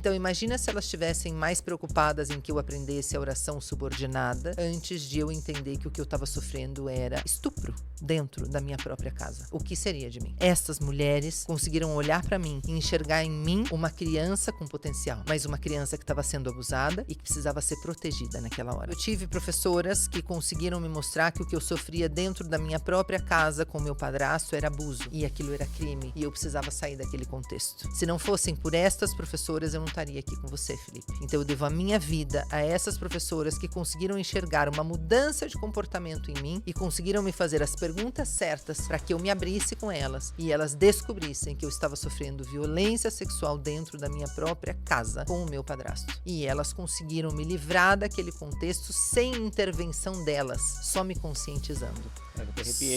Então, imagina se elas estivessem mais preocupadas em que eu aprendesse a oração subordinada antes de eu entender que o que eu estava sofrendo era estupro dentro da minha própria casa. O que seria de mim? Estas mulheres conseguiram olhar para mim e enxergar em mim uma criança com potencial, mas uma criança que estava sendo abusada e que precisava ser protegida naquela hora. Eu tive professoras que conseguiram me mostrar que o que eu sofria dentro da minha própria casa com meu padrasto era abuso e aquilo era crime e eu precisava sair daquele contexto. Se não fossem por estas professoras, eu não estaria aqui com você, Felipe. Então eu devo a minha vida a essas professoras que conseguiram enxergar uma mudança de comportamento em mim e conseguiram me fazer as perguntas certas para que eu me abrisse com elas e elas descobrissem que eu estava sofrendo violência sexual dentro da minha própria casa com o meu padrasto. E elas conseguiram me livrar daquele contexto sem intervenção delas, só me conscientizando.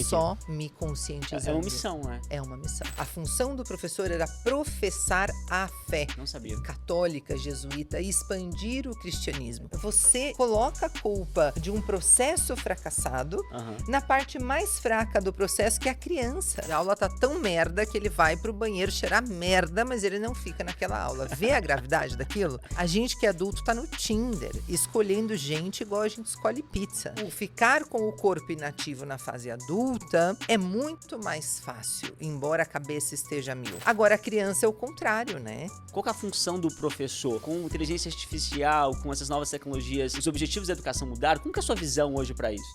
Só me conscientizando. É uma missão, né? É uma missão. A função do professor era professar a fé. Não sabia. Católica, jesuíta, e expandir o cristianismo. Você coloca a culpa de um processo fracassado na parte mais fraca do processo, que é a criança. A aula tá tão merda que ele vai pro banheiro cheirar merda, mas ele não fica naquela aula. Vê a gravidade daquilo? A gente que é adulto tá no Tinder, escolhendo gente igual a gente escolhe pizza. O ficar com o corpo inativo na fase adulta é muito mais fácil, embora a cabeça esteja a mil. Agora, a criança é o contrário, né? Qual que é a função do professor? Com inteligência artificial, com essas novas tecnologias, os objetivos da educação mudaram? Como que é a sua visão hoje para isso?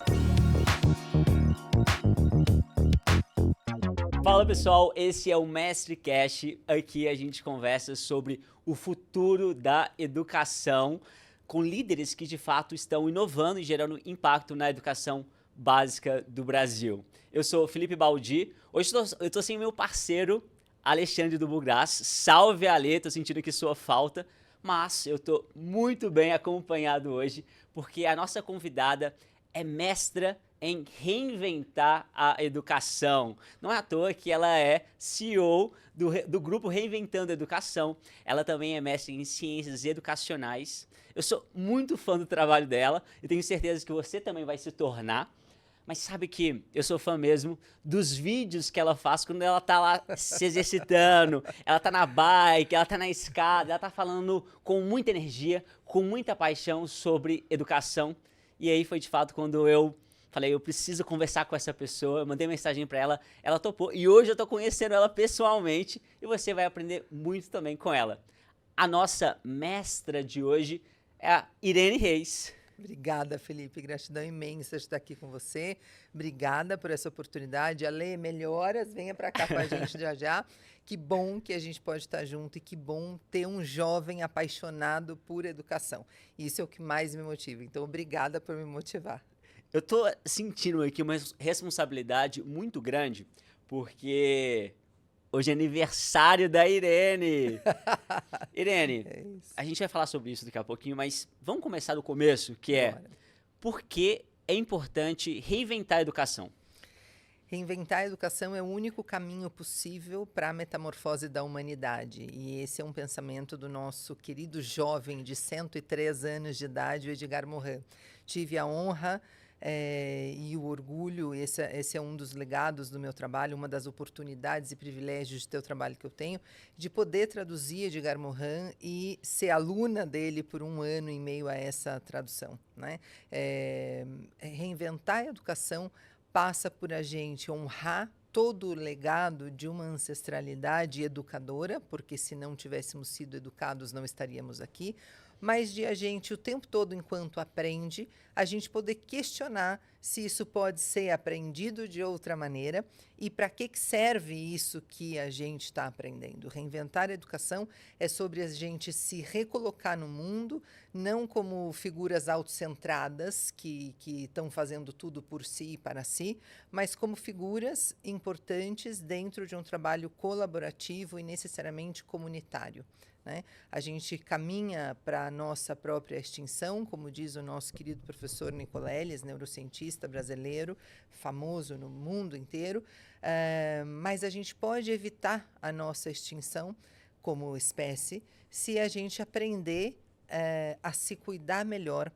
Fala pessoal, esse é o Mestre Cash. Aqui a gente conversa sobre o futuro da educação com líderes que de fato estão inovando e gerando impacto na educação básica do Brasil. Eu sou Felipe Baldi, hoje eu tô sem meu parceiro Alexandre do Bugras. Salve, Ale, tô sentindo aqui sua falta, mas eu tô muito bem acompanhado hoje, porque a nossa convidada é mestra em reinventar a educação. Não é à toa que ela é CEO do grupo Reinventando a Educação. Ela também é mestre em ciências educacionais. Eu sou muito fã do trabalho dela e tenho certeza que você também vai se tornar. Mas sabe que eu sou fã mesmo dos vídeos que ela faz quando ela tá lá se exercitando, ela tá na bike, ela tá na escada, ela tá falando com muita energia, com muita paixão sobre educação. E aí foi de fato quando eu falei, eu preciso conversar com essa pessoa, eu mandei mensagem pra ela, ela topou e hoje eu tô conhecendo ela pessoalmente e você vai aprender muito também com ela. A nossa mestra de hoje é a Irene Reis. Obrigada, Felipe. Gratidão imensa de estar aqui com você. Obrigada por essa oportunidade. Ale, melhoras, venha para cá com a gente já já. Que bom que a gente pode estar junto e que bom ter um jovem apaixonado por educação. Isso é o que mais me motiva. Então, obrigada por me motivar. Eu tô sentindo aqui uma responsabilidade muito grande, porque hoje é aniversário da Irene. Irene, a gente vai falar sobre isso daqui a pouquinho, mas vamos começar do começo, que é por que é importante reinventar a educação? Reinventar a educação é o único caminho possível para a metamorfose da humanidade. E esse é um pensamento do nosso querido jovem de 103 anos de idade, o Edgar Morin. Tive a honra e o orgulho, esse é um dos legados do meu trabalho, uma das oportunidades e privilégios de ter o trabalho que eu tenho, de poder traduzir Edgar Morin e ser aluna dele por um ano em meio a essa tradução, né? Reinventar a educação passa por a gente honrar todo o legado de uma ancestralidade educadora, porque se não tivéssemos sido educados não estaríamos aqui, mas de a gente o tempo todo, enquanto aprende, a gente poder questionar se isso pode ser aprendido de outra maneira e para que serve isso que a gente está aprendendo. Reinventar a educação é sobre a gente se recolocar no mundo, não como figuras autocentradas que estão fazendo tudo por si e para si, mas como figuras importantes dentro de um trabalho colaborativo e necessariamente comunitário, né? A gente caminha para a nossa própria extinção, como diz o nosso querido professor Nicoleles, neurocientista brasileiro, famoso no mundo inteiro, mas a gente pode evitar a nossa extinção como espécie se a gente aprender a se cuidar melhor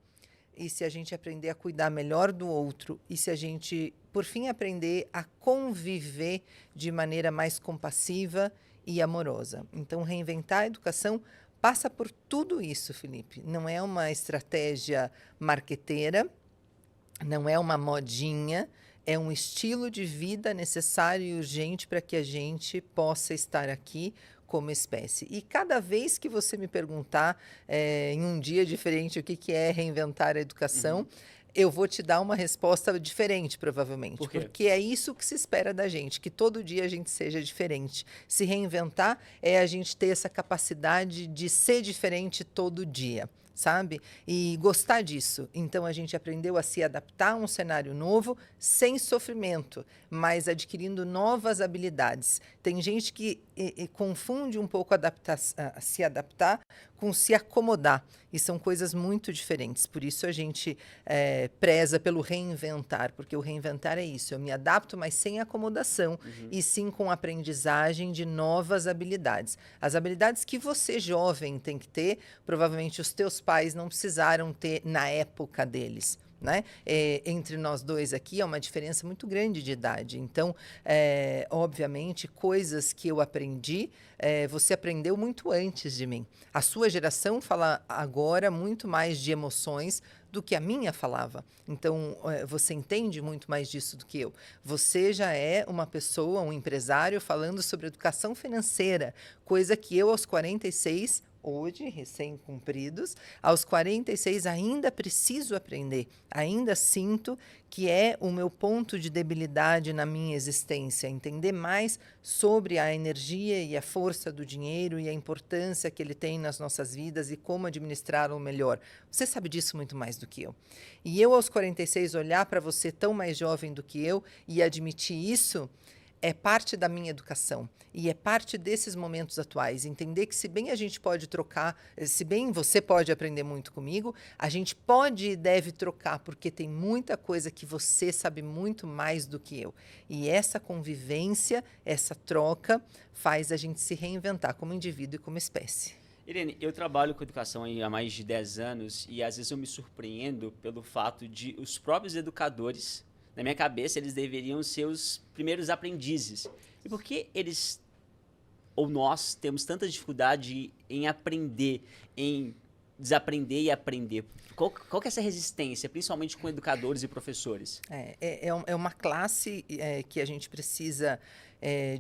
e se a gente aprender a cuidar melhor do outro e se a gente, por fim, aprender a conviver de maneira mais compassiva e amorosa. Então, reinventar a educação Passa por tudo isso, Felipe. Não é uma estratégia marqueteira, não é uma modinha, é um estilo de vida necessário e urgente para que a gente possa estar aqui como espécie. E cada vez que você me perguntar, em um dia diferente, o que que é reinventar a educação, eu vou te dar uma resposta diferente, provavelmente. Por quê? Porque é isso que se espera da gente, que todo dia a gente seja diferente. Se reinventar é a gente ter essa capacidade de ser diferente todo dia, sabe? E gostar disso. Então a gente aprendeu a se adaptar a um cenário novo sem sofrimento, mas adquirindo novas habilidades. Tem gente que confunde um pouco se adaptar com se acomodar. E são coisas muito diferentes. Por isso a gente preza pelo reinventar, porque o reinventar é isso. Eu me adapto, mas sem acomodação, e sim com aprendizagem de novas habilidades. As habilidades que você, jovem, tem que ter, provavelmente os teus pais não precisaram ter na época deles. Né? Entre nós dois aqui há uma diferença muito grande de idade. Então, obviamente, coisas que eu aprendi, você aprendeu muito antes de mim. A sua geração fala agora muito mais de emoções do que a minha falava. Então, você entende muito mais disso do que eu. Você já é uma pessoa, um empresário, falando sobre educação financeira, coisa que eu, aos 46, hoje, recém-cumpridos, aos 46 ainda preciso aprender, ainda sinto que é o meu ponto de debilidade na minha existência, entender mais sobre a energia e a força do dinheiro e a importância que ele tem nas nossas vidas e como administrá-lo melhor. Você sabe disso muito mais do que eu. E eu, aos 46, olhar para você tão mais jovem do que eu e admitir isso, é parte da minha educação e é parte desses momentos atuais. Entender que, se bem a gente pode trocar, se bem você pode aprender muito comigo, a gente pode e deve trocar, porque tem muita coisa que você sabe muito mais do que eu. E essa convivência, essa troca, faz a gente se reinventar como indivíduo e como espécie. Irene, eu trabalho com educação há mais de 10 anos e às vezes eu me surpreendo pelo fato de os próprios educadores, na minha cabeça, eles deveriam ser os primeiros aprendizes. E por que eles, ou nós, temos tanta dificuldade em aprender, em desaprender e aprender? Qual que é essa resistência, principalmente com educadores e professores? É uma classe que a gente precisa,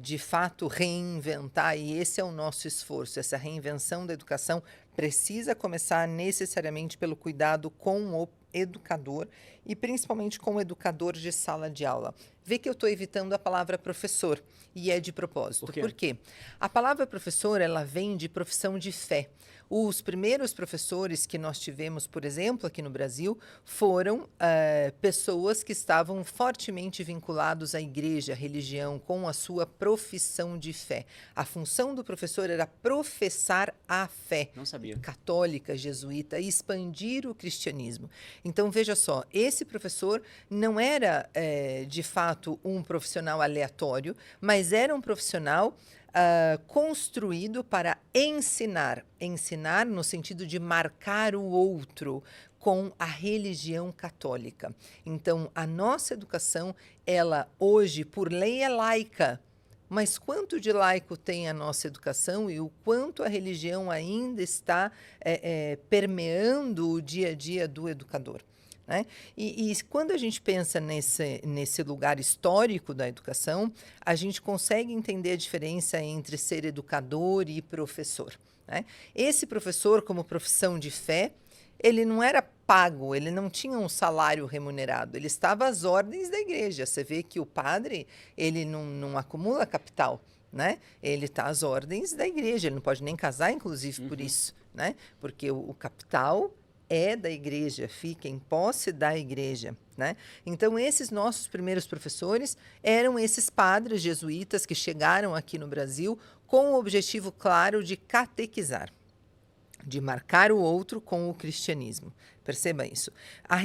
de fato, reinventar, e esse é o nosso esforço. Essa reinvenção da educação precisa começar necessariamente pelo cuidado com o educador e principalmente com o educador de sala de aula. Vê que eu estou evitando a palavra professor, e é de propósito. Por quê? Por quê? A palavra professor, ela vem de profissão de fé. Os primeiros professores que nós tivemos, por exemplo, aqui no Brasil, foram pessoas que estavam fortemente vinculados à igreja, à religião, com a sua profissão de fé. A função do professor era professar a fé. Não sabia. Católica, jesuíta, e expandir o cristianismo. Então, veja só, esse professor não era, de fato, um profissional aleatório, mas era um profissional construído para ensinar. Ensinar no sentido de marcar o outro com a religião católica. Então, a nossa educação, ela hoje, por lei, é laica. Mas quanto de laico tem a nossa educação e o quanto a religião ainda está permeando o dia a dia do educador? Né? E quando a gente pensa nesse lugar histórico da educação, a gente consegue entender a diferença entre ser educador e professor. Né? Esse professor, como profissão de fé, ele não era pago, ele não tinha um salário remunerado, ele estava às ordens da igreja. Você vê que o padre, ele não acumula capital, né? Ele está às ordens da igreja, ele não pode nem casar, inclusive, por isso, né? Porque o capital é da igreja, fica em posse da igreja, né? Então, esses nossos primeiros professores eram esses padres jesuítas que chegaram aqui no Brasil com o objetivo claro de catequizar, de marcar o outro com o cristianismo. Perceba isso. A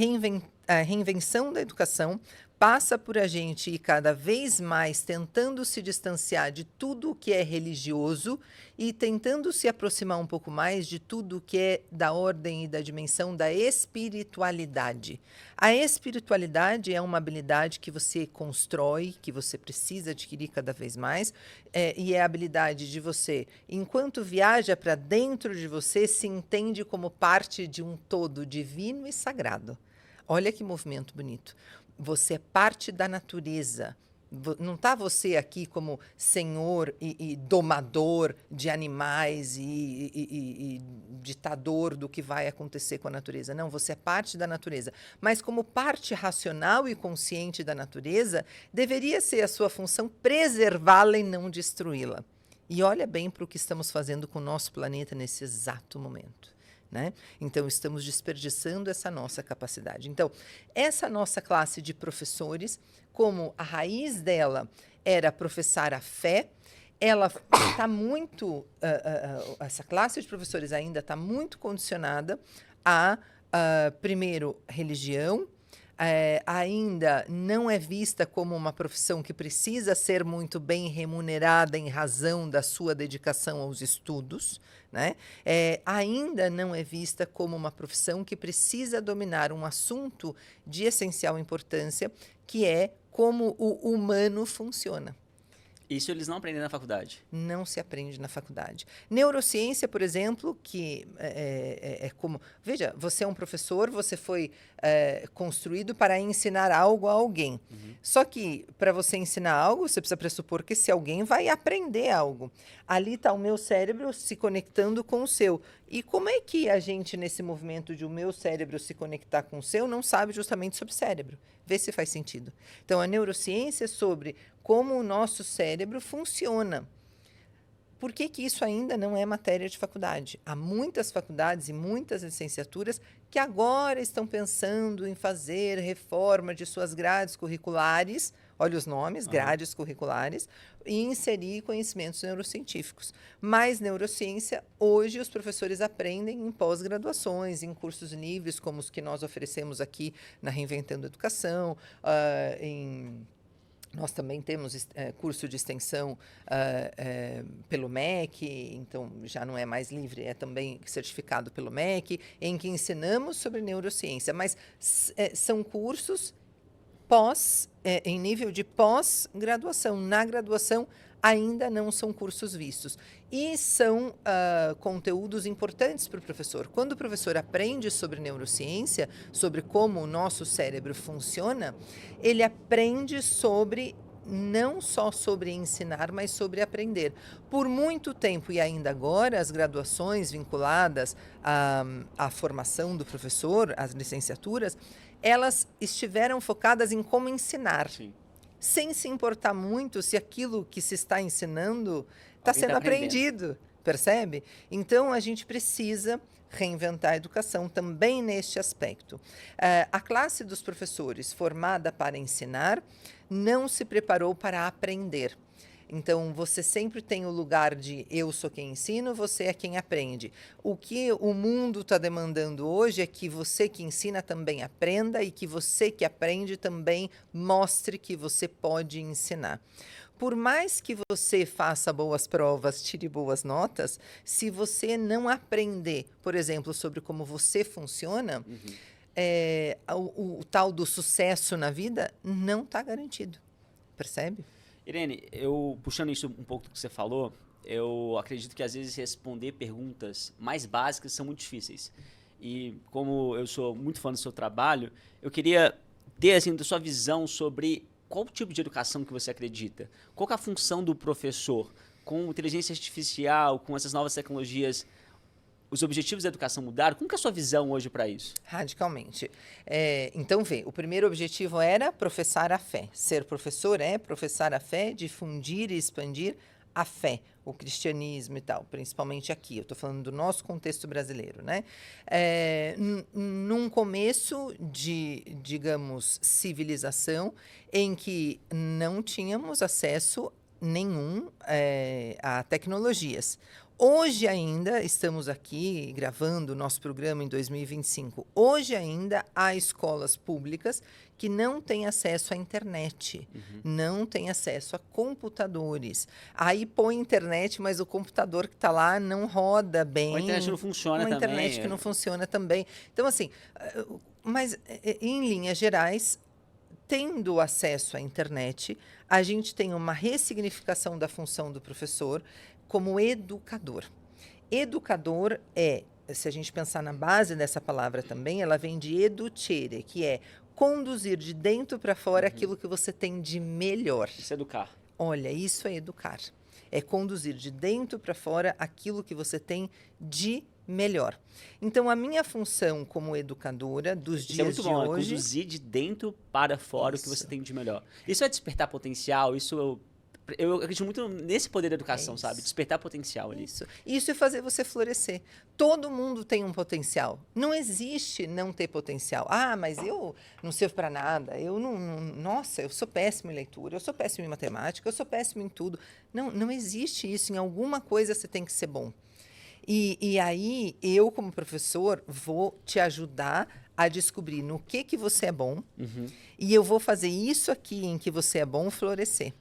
a reinvenção da educação passa por a gente ir cada vez mais tentando se distanciar de tudo o que é religioso e tentando se aproximar um pouco mais de tudo o que é da ordem e da dimensão da espiritualidade. A espiritualidade é uma habilidade que você constrói, que você precisa adquirir cada vez mais, e é a habilidade de você, enquanto viaja para dentro de você, se entende como parte de um todo divino e sagrado. Olha que movimento bonito. Você é parte da natureza. Não está você aqui como senhor e domador de animais e ditador do que vai acontecer com a natureza. Não, você é parte da natureza. Mas como parte racional e consciente da natureza, deveria ser a sua função preservá-la e não destruí-la. E olha bem para o que estamos fazendo com o nosso planeta nesse exato momento. Né? Então, estamos desperdiçando essa nossa capacidade. Então, essa nossa classe de professores, como a raiz dela era professar a fé, ela está muito, essa classe de professores ainda está muito condicionada a, primeiro, religião, ainda não é vista como uma profissão que precisa ser muito bem remunerada em razão da sua dedicação aos estudos, né? Ainda não é vista como uma profissão que precisa dominar um assunto de essencial importância, que é como o humano funciona. Isso eles não aprendem na faculdade? Não se aprende na faculdade. Neurociência, por exemplo, que é como... Veja, você é um professor, você foi construído para ensinar algo a alguém. Uhum. Só que, para você ensinar algo, você precisa pressupor que esse alguém vai aprender algo. Ali está o meu cérebro se conectando com o seu. E como é que a gente, nesse movimento de o meu cérebro se conectar com o seu, não sabe justamente sobre cérebro? Vê se faz sentido. Então, a neurociência é sobre como o nosso cérebro funciona. Por que isso ainda não é matéria de faculdade? Há muitas faculdades e muitas licenciaturas que agora estão pensando em fazer reforma de suas grades curriculares, olha os nomes, grades curriculares, e inserir conhecimentos neurocientíficos. Mas neurociência, hoje os professores aprendem em pós-graduações, em cursos livres, como os que nós oferecemos aqui na Reinventando a Educação, nós também temos curso de extensão pelo MEC, então já não é mais livre, é também certificado pelo MEC, em que ensinamos sobre neurociência, mas são cursos em nível de pós-graduação. Na graduação, ainda não são cursos vistos. E são conteúdos importantes para o professor. Quando o professor aprende sobre neurociência, sobre como o nosso cérebro funciona, ele aprende não só sobre ensinar, mas sobre aprender. Por muito tempo e ainda agora, as graduações vinculadas à formação do professor, as licenciaturas, elas estiveram focadas em como ensinar. Sim. Sem se importar muito se aquilo que se está ensinando está sendo aprendido, percebe? Então, a gente precisa reinventar a educação também neste aspecto. A classe dos professores formada para ensinar não se preparou para aprender. Então, você sempre tem o lugar de eu sou quem ensino, você é quem aprende. O que o mundo está demandando hoje é que você que ensina também aprenda e que você que aprende também mostre que você pode ensinar. Por mais que você faça boas provas, tire boas notas, se você não aprender, por exemplo, sobre como você funciona, o tal do sucesso na vida não está garantido. Percebe? Irene, puxando isso um pouco do que você falou, eu acredito que às vezes responder perguntas mais básicas são muito difíceis. E como eu sou muito fã do seu trabalho, eu queria ter assim, da sua visão sobre qual tipo de educação que você acredita. Qual que é a função do professor? Com inteligência artificial, com essas novas tecnologias, os objetivos da educação mudaram? Como que é a sua visão hoje para isso? Radicalmente. Então, o primeiro objetivo era professar a fé. Ser professor é professar a fé, difundir e expandir a fé, o cristianismo e tal, principalmente aqui. Eu estou falando do nosso contexto brasileiro, né? Num começo de, digamos, civilização, em que não tínhamos acesso nenhum a tecnologias. Hoje ainda, estamos aqui gravando o nosso programa em 2025, hoje ainda há escolas públicas que não têm acesso à internet, não têm acesso a computadores. Aí põe internet, mas o computador que está lá não roda bem. A internet não funciona também. Uma internet que não funciona também. Então, assim, mas em linhas gerais, tendo acesso à internet, a gente tem uma ressignificação da função do professor como educador. Educador é, se a gente pensar na base dessa palavra também, ela vem de educere, que é conduzir de dentro para fora aquilo que você tem de melhor. Isso é educar. Olha, isso é educar. É conduzir de dentro para fora aquilo que você tem de melhor. Então, a minha função como educadora dos Isso dias é muito de bom, hoje... é conduzir de dentro para fora o que você tem de melhor. Isso é despertar potencial, eu acredito muito nesse poder da educação, sabe? Despertar potencial ali. Isso é fazer você florescer. Todo mundo tem um potencial. Não existe não ter potencial. Ah, mas eu não sirvo para nada. Nossa, eu sou péssimo em leitura, eu sou péssimo em matemática, eu sou péssimo em tudo. Não existe isso. Em alguma coisa você tem que ser bom. E aí, eu, como professor, vou te ajudar a descobrir no que você é bom. E eu vou fazer isso aqui em que você é bom florescer.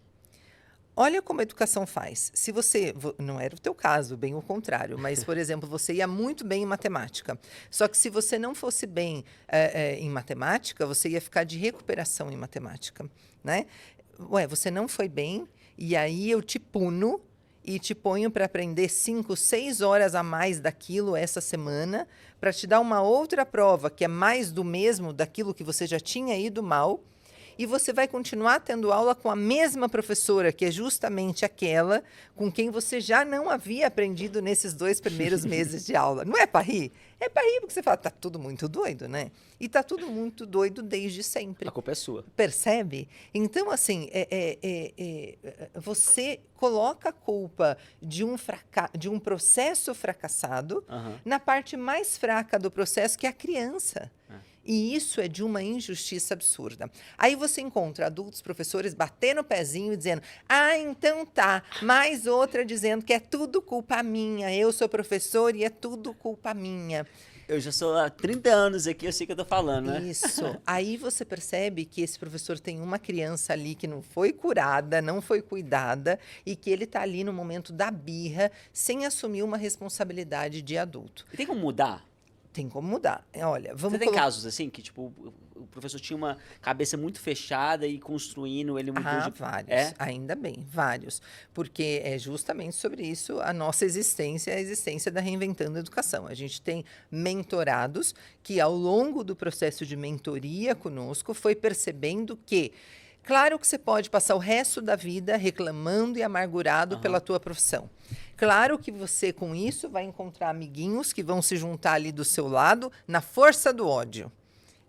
Olha como a educação faz. Se você, não era o teu caso, bem o contrário, mas, por exemplo, você ia muito bem em matemática. Só que se você não fosse bem em matemática, você ia ficar de recuperação em matemática, né? Ué, você não foi bem, e aí eu te puno e te ponho para aprender 5, 6 horas a mais daquilo essa semana, para te dar uma outra prova que é mais do mesmo daquilo que você já tinha ido mal. E você vai continuar tendo aula com a mesma professora, que é justamente aquela com quem você já não havia aprendido nesses 2 primeiros meses de aula. Não é para rir? É para rir porque você fala, tá tudo muito doido, né? E tá tudo muito doido desde sempre. A culpa é sua. Percebe? Então, assim, você coloca a culpa de um processo fracassado na parte mais fraca do processo, que é a criança. E isso é de uma injustiça absurda. Aí você encontra adultos professores batendo o pezinho e dizendo, então tá, mais outra dizendo que é tudo culpa minha, eu sou professor e é tudo culpa minha. Eu já sou há 30 anos aqui, eu sei o que eu tô falando, né? Isso. Aí você percebe que esse professor tem uma criança ali que não foi curada, não foi cuidada, e que ele tá ali no momento da birra, sem assumir uma responsabilidade de adulto. E tem como mudar? Tem como mudar. Olha, Você tem casos assim que, tipo, o professor tinha uma cabeça muito fechada e construindo ele muito... vários. Ainda bem, vários. Porque é justamente sobre isso a nossa existência, a existência da Reinventando a Educação. A gente tem mentorados que, ao longo do processo de mentoria conosco, foi percebendo que, claro que você pode passar o resto da vida reclamando e amargurado pela tua profissão. Claro que você, com isso, vai encontrar amiguinhos que vão se juntar ali do seu lado na força do ódio.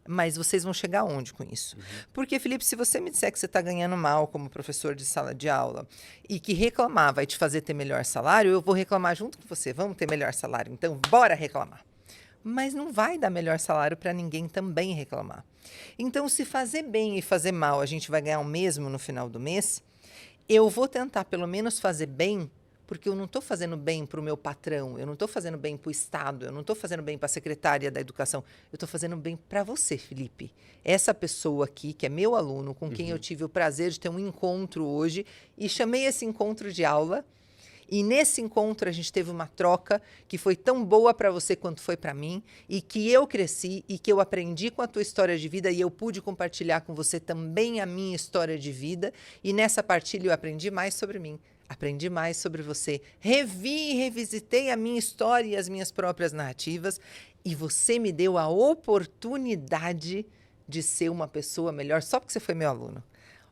Mas vocês vão chegar aonde com isso? Porque, Felipe, se você me disser que você está ganhando mal como professor de sala de aula e que reclamar vai te fazer ter melhor salário, eu vou reclamar junto com você. Vamos ter melhor salário, então bora reclamar. Mas não vai dar melhor salário para ninguém também reclamar. Então, se fazer bem e fazer mal, a gente vai ganhar o mesmo no final do mês, eu vou tentar pelo menos fazer bem, porque eu não estou fazendo bem para o meu patrão, eu não estou fazendo bem para o Estado, eu não estou fazendo bem para a secretária da Educação, eu estou fazendo bem para você, Felipe. Essa pessoa aqui, que é meu aluno, com quem eu tive o prazer de ter um encontro hoje, e chamei esse encontro de aula. E nesse encontro a gente teve uma troca que foi tão boa para você quanto foi para mim, e que eu cresci e que eu aprendi com a tua história de vida, e eu pude compartilhar com você também a minha história de vida, e nessa partilha eu aprendi mais sobre mim, aprendi mais sobre você, revi e revisitei a minha história e as minhas próprias narrativas, e você me deu a oportunidade de ser uma pessoa melhor só porque você foi meu aluno.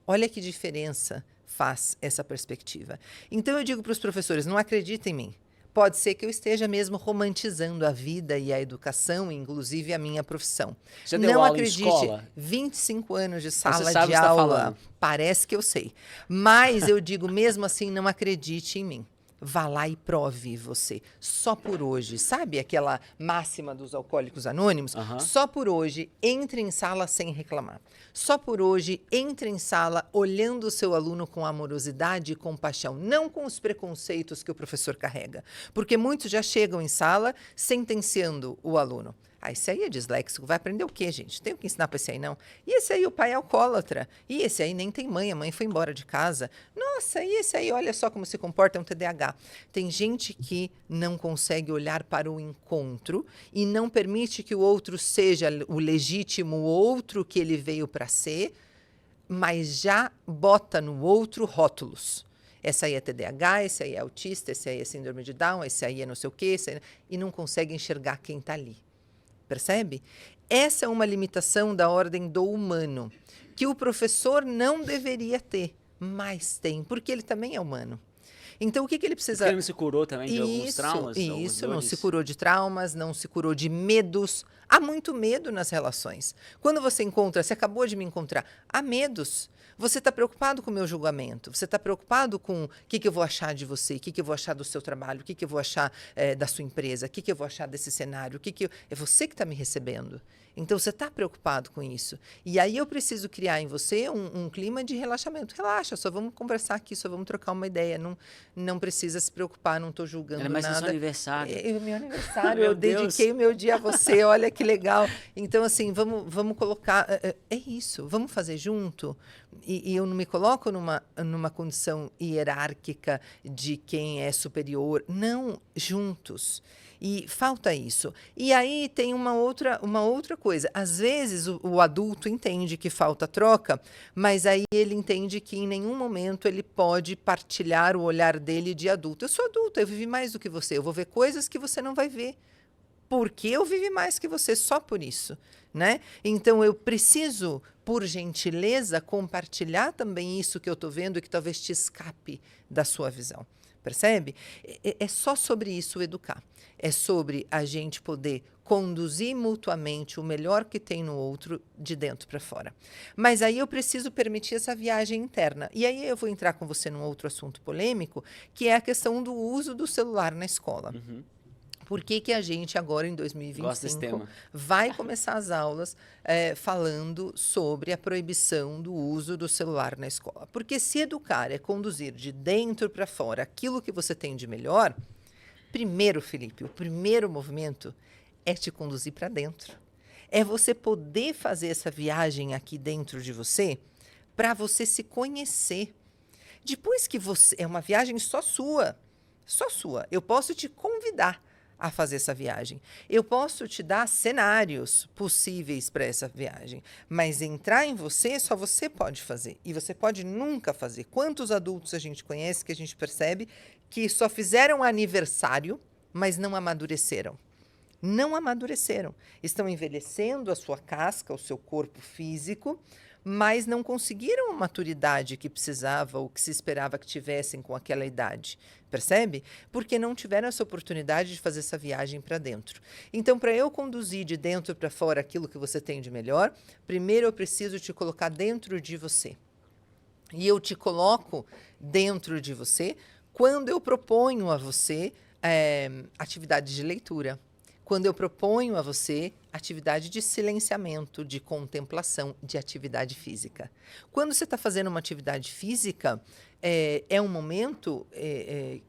Olha que diferença faz essa perspectiva. Então eu digo para os professores, não acreditem em mim. Pode ser que eu esteja mesmo romantizando a vida e a educação, inclusive a minha profissão. Você deu não aula acredite, em escola? 25 anos de sala Você sabe de o que está aula, falando. parece que eu sei. Mas eu digo mesmo assim, não acredite em mim. vá lá e prove você. Só por hoje. Sabe aquela máxima dos alcoólicos anônimos? Só por hoje, entre em sala sem reclamar. Só por hoje, entre em sala olhando o seu aluno com amorosidade e compaixão, não com os preconceitos que o professor carrega. Porque muitos já chegam em sala sentenciando o aluno. Ah, esse aí é disléxico, vai aprender o quê, gente? Tenho que ensinar para esse aí, não. E esse aí, o pai é alcoólatra. E esse aí nem tem mãe, a mãe foi embora de casa. Nossa, e esse aí, olha só como se comporta, é um TDAH. Tem gente que não consegue olhar para o encontro e não permite que o outro seja o legítimo outro que ele veio para ser, mas já bota no outro rótulos. Essa aí é TDAH, esse aí é autista, esse aí é síndrome de Down, esse aí é não sei o quê, e não consegue enxergar quem está ali. Percebe? Essa é uma limitação da ordem do humano, que o professor não deveria ter, mas tem, porque ele também é humano. Então, o que ele precisa... Porque ele não se curou também de alguns traumas? Isso, não se curou de traumas, não se curou de medos. Há muito medo nas relações. Quando você encontra, você acabou de me encontrar, há medos. Você está preocupado com o meu julgamento, você está preocupado com o que eu vou achar de você, o que eu vou achar do seu trabalho, o que eu vou achar da sua empresa, o que eu vou achar desse cenário, é você que está me recebendo. Então, você está preocupado com isso. E aí eu preciso criar em você um clima de relaxamento. Relaxa, só vamos conversar aqui, só vamos trocar uma ideia. Não precisa se preocupar, não estou julgando nada. Mas é seu aniversário. É meu aniversário, eu dediquei o meu dia a você, olha que legal. Então, assim, vamos colocar... É isso, vamos fazer junto. E eu não me coloco numa condição hierárquica de quem é superior. Não, juntos. E falta isso. E aí tem uma outra coisa. Às vezes o adulto entende que falta troca, mas aí ele entende que em nenhum momento ele pode partilhar o olhar dele de adulto. Eu sou adulta, eu vivi mais do que você. Eu vou ver coisas que você não vai ver. Porque eu vivi mais que você, só por isso, né? Então, eu preciso, por gentileza, compartilhar também isso que eu estou vendo e que talvez te escape da sua visão. Percebe? É só sobre isso educar. É sobre a gente poder conduzir mutuamente o melhor que tem no outro de dentro para fora. Mas aí eu preciso permitir essa viagem interna. E aí eu vou entrar com você num outro assunto polêmico, que é a questão do uso do celular na escola. Por que a gente agora, em 2025, vai começar as aulas falando sobre a proibição do uso do celular na escola? Porque se educar é conduzir de dentro para fora aquilo que você tem de melhor, primeiro, Felipe, o primeiro movimento é te conduzir para dentro. É você poder fazer essa viagem aqui dentro de você para você se conhecer. Depois que você... É uma viagem só sua. Só sua. Eu posso te convidar a fazer essa viagem. Eu posso te dar cenários possíveis para essa viagem, mas entrar em você, só você pode fazer. E você pode nunca fazer. Quantos adultos a gente conhece que a gente percebe que só fizeram aniversário, mas não amadureceram? Não amadureceram. Estão envelhecendo a sua casca, o seu corpo físico, mas não conseguiram a maturidade que precisava ou que se esperava que tivessem com aquela idade. Percebe? Porque não tiveram essa oportunidade de fazer essa viagem para dentro. Então, para eu conduzir de dentro para fora aquilo que você tem de melhor, primeiro eu preciso te colocar dentro de você. E eu te coloco dentro de você quando eu proponho a você atividade de leitura. Quando eu proponho a você atividade de silenciamento, de contemplação, de atividade física. Quando você está fazendo uma atividade física, é um momento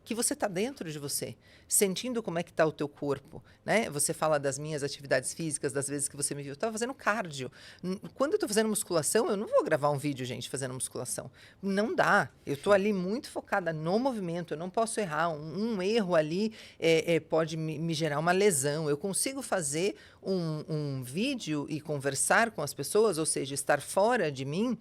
que você está dentro de você, sentindo como é que está o teu corpo, né? Você fala das minhas atividades físicas, das vezes que você me viu. Eu estava fazendo cardio. Quando eu estou fazendo musculação, eu não vou gravar um vídeo, gente, fazendo musculação. Não dá. Eu estou ali muito focada no movimento, eu não posso errar. Um erro ali pode me gerar uma lesão. Eu consigo fazer um vídeo e conversar com as pessoas, ou seja, estar fora de mim,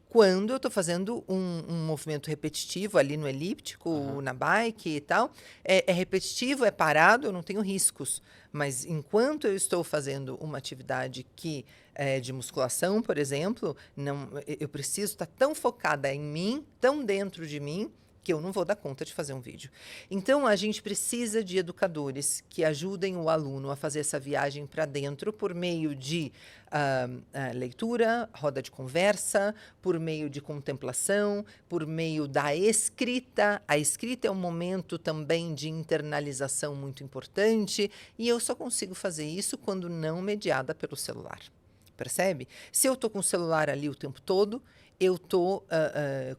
quando eu estou fazendo um movimento repetitivo ali no elíptico, na bike e tal. É repetitivo, é parado, eu não tenho riscos. Mas enquanto eu estou fazendo uma atividade de musculação, por exemplo, eu preciso estar tão focada em mim, tão dentro de mim, que eu não vou dar conta de fazer um vídeo. Então, a gente precisa de educadores que ajudem o aluno a fazer essa viagem para dentro por meio de leitura, roda de conversa, por meio de contemplação, por meio da escrita. A escrita é um momento também de internalização muito importante e eu só consigo fazer isso quando não mediada pelo celular. Percebe? Se eu estou com o celular ali o tempo todo, eu estou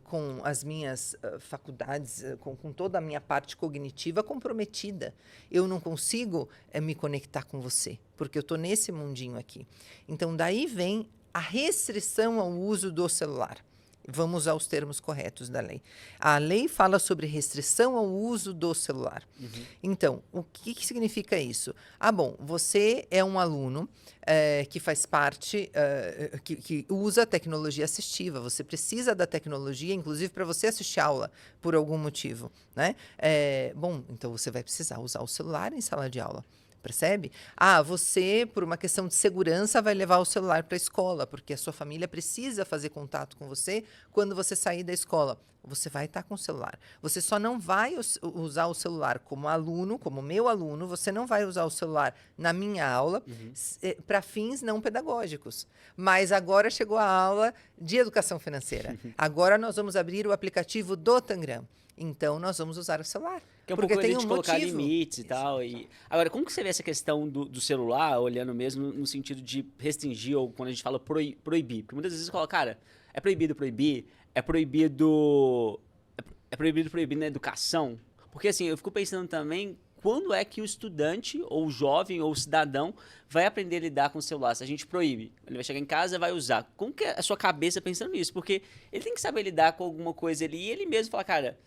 com as minhas faculdades, com toda a minha parte cognitiva comprometida. Eu não consigo me conectar com você, porque eu estou nesse mundinho aqui. Então, daí vem a restrição ao uso do celular. Vamos aos termos corretos da lei. A lei fala sobre restrição ao uso do celular. Uhum. Então, o que significa isso? Bom, você é um aluno que faz parte, que usa tecnologia assistiva. Você precisa da tecnologia, inclusive, para você assistir aula, por algum motivo, né? Bom, então você vai precisar usar o celular em sala de aula. Percebe? Você, por uma questão de segurança, vai levar o celular para a escola, porque a sua família precisa fazer contato com você quando você sair da escola. Você vai estar com o celular. Você só não vai usar o celular como aluno, como meu aluno, você não vai usar o celular na minha aula para fins não pedagógicos. Mas agora chegou a aula de educação financeira. Agora nós vamos abrir o aplicativo do Tangram. Então, nós vamos usar o celular. Que é um pouco de colocar limites e tal. Agora, como que você vê essa questão do celular, olhando mesmo no sentido de restringir, ou quando a gente fala proibir? Porque muitas vezes você fala, cara, é proibido proibir, é proibido proibir na educação. Porque assim, eu fico pensando também, quando é que o estudante, ou o jovem, ou o cidadão vai aprender a lidar com o celular? Se a gente proíbe, ele vai chegar em casa e vai usar. Como que é a sua cabeça pensando nisso? Porque ele tem que saber lidar com alguma coisa ali e ele mesmo fala, cara,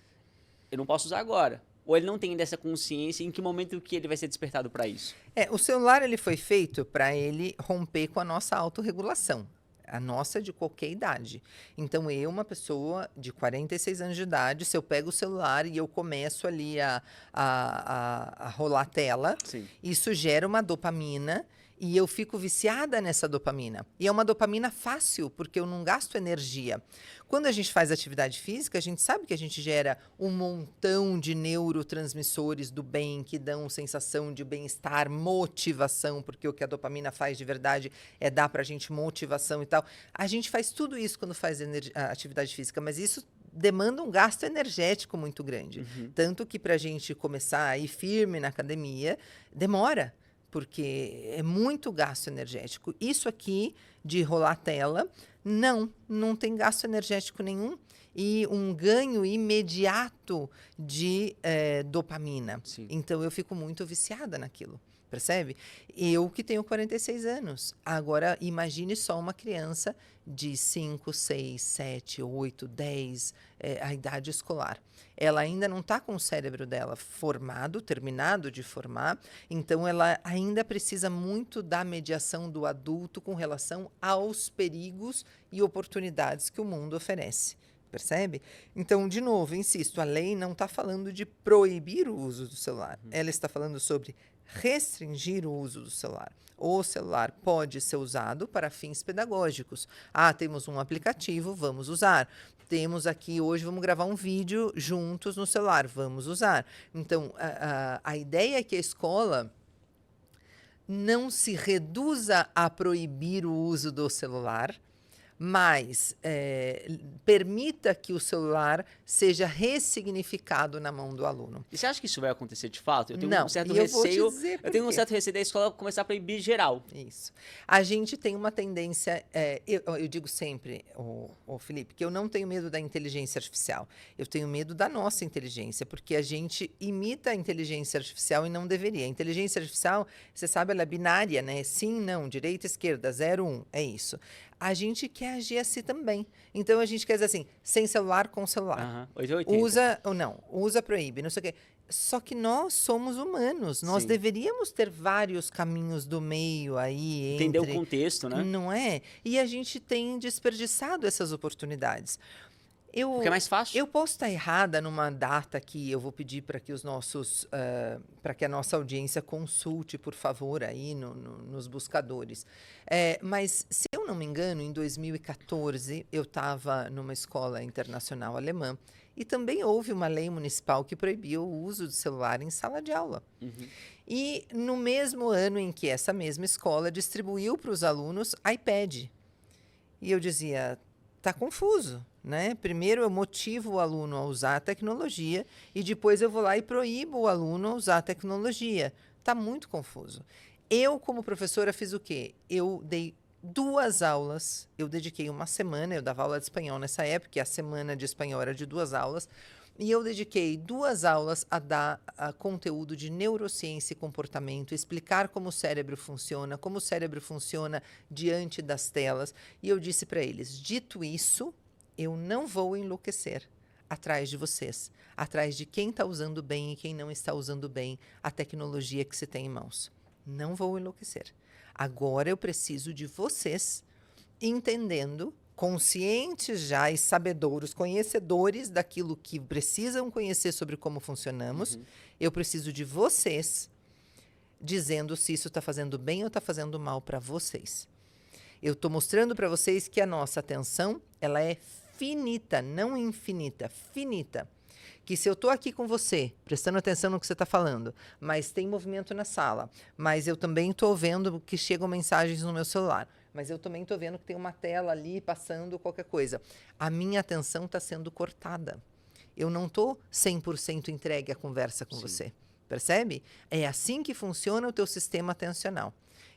eu não posso usar agora. Ou ele não tem dessa consciência, em que momento que ele vai ser despertado para isso? O celular ele foi feito para ele romper com a nossa autorregulação. A nossa de qualquer idade. Então, eu, uma pessoa de 46 anos de idade, se eu pego o celular e eu começo ali a rolar a tela, sim, isso gera uma dopamina e eu fico viciada nessa dopamina. E é uma dopamina fácil, porque eu não gasto energia. Quando a gente faz atividade física, a gente sabe que a gente gera um montão de neurotransmissores do bem, que dão sensação de bem-estar, motivação, porque o que a dopamina faz de verdade é dar pra gente motivação e tal. A gente faz tudo isso quando faz atividade física, mas isso demanda um gasto energético muito grande. Uhum. Tanto que pra gente começar a ir firme na academia, demora. Porque é muito gasto energético. Isso aqui, de rolar tela, não tem gasto energético nenhum. E um ganho imediato de dopamina. Sim. Então, eu fico muito viciada naquilo. Percebe? Eu que tenho 46 anos. Agora, imagine só uma criança de 5, 6, 7, 8, 10, a idade escolar. Ela ainda não está com o cérebro dela formado, terminado de formar, então ela ainda precisa muito da mediação do adulto com relação aos perigos e oportunidades que o mundo oferece. Percebe? Então, de novo, insisto, a lei não está falando de proibir o uso do celular. Ela está falando sobre restringir o uso do celular. O celular pode ser usado para fins pedagógicos. Temos um aplicativo, vamos usar. Temos aqui, hoje vamos gravar um vídeo juntos no celular, vamos usar. Então, a ideia é que a escola não se reduza a proibir o uso do celular, mas permita que o celular seja ressignificado na mão do aluno. E você acha que isso vai acontecer de fato? Eu tenho um certo receio. Eu tenho um certo receio da escola começar a proibir geral. Isso. A gente tem uma tendência, eu digo sempre, Felipe, que eu não tenho medo da inteligência artificial. Eu tenho medo da nossa inteligência, porque a gente imita a inteligência artificial e não deveria. A inteligência artificial, você sabe, ela é binária, né? Sim, não, direita, esquerda, 0, 1, é isso. A gente quer agir assim também. Então, a gente quer dizer assim, sem celular, com celular. 880. Usa, proíbe, não sei o quê. Só que nós somos humanos. Nós deveríamos ter vários caminhos do meio aí. Entender o contexto, né? Não é? E a gente tem desperdiçado essas oportunidades. Porque é mais fácil. Eu posso estar errada numa data que eu vou pedir para que para que a nossa audiência consulte, por favor, aí nos buscadores. Mas, se eu não me engano, em 2014, eu estava numa escola internacional alemã e também houve uma lei municipal que proibia o uso de celular em sala de aula. E no mesmo ano em que essa mesma escola distribuiu para os alunos iPad. E eu dizia, tá confuso, né? Primeiro eu motivo o aluno a usar a tecnologia e depois eu vou lá e proíbo o aluno a usar a tecnologia. Tá muito confuso. Eu, como professora, fiz o quê? Eu dei 2 aulas, eu dediquei uma semana, eu dava aula de espanhol nessa época, e a semana de espanhol era de 2 aulas, e eu dediquei 2 aulas a dar conteúdo de neurociência e comportamento, explicar como o cérebro funciona diante das telas. E eu disse para eles, dito isso, eu não vou enlouquecer atrás de vocês, atrás de quem está usando bem e quem não está usando bem a tecnologia que se tem em mãos. Não vou enlouquecer. Agora eu preciso de vocês entendendo, conscientes já e sabedouros, conhecedores daquilo que precisam conhecer sobre como funcionamos. Eu preciso de vocês dizendo se isso está fazendo bem ou está fazendo mal para vocês. Eu estou mostrando para vocês que a nossa atenção, ela é finita, não infinita, finita. Que se eu estou aqui com você, prestando atenção no que você está falando, mas tem movimento na sala, mas eu também estou vendo que chegam mensagens no meu celular, mas eu também estou vendo que tem uma tela ali passando qualquer coisa. A minha atenção está sendo cortada. Eu não estou 100% entregue à conversa com você. Percebe? É assim que funciona o teu sistema atencional.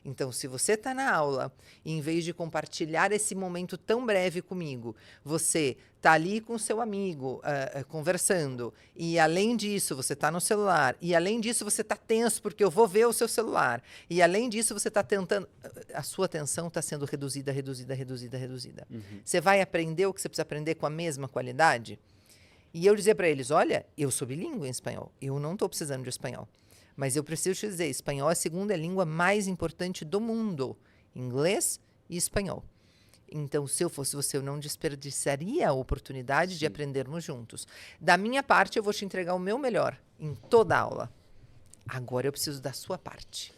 Então, se você está na aula e em vez de compartilhar esse momento tão breve comigo, você está ali com o seu amigo conversando e, além disso, você está no celular e, além disso, você está tenso porque eu vou ver o seu celular e, além disso, você está tentando... A sua atenção está sendo reduzida. Você vai aprender o que você precisa aprender com a mesma qualidade? E eu dizia para eles, olha, eu sou bilíngue em espanhol, eu não estou precisando de espanhol. Mas eu preciso te dizer, espanhol é a segunda língua mais importante do mundo. Inglês e espanhol. Então, se eu fosse você, eu não desperdiçaria a oportunidade de aprendermos juntos. Da minha parte, eu vou te entregar o meu melhor em toda a aula. Agora eu preciso da sua parte.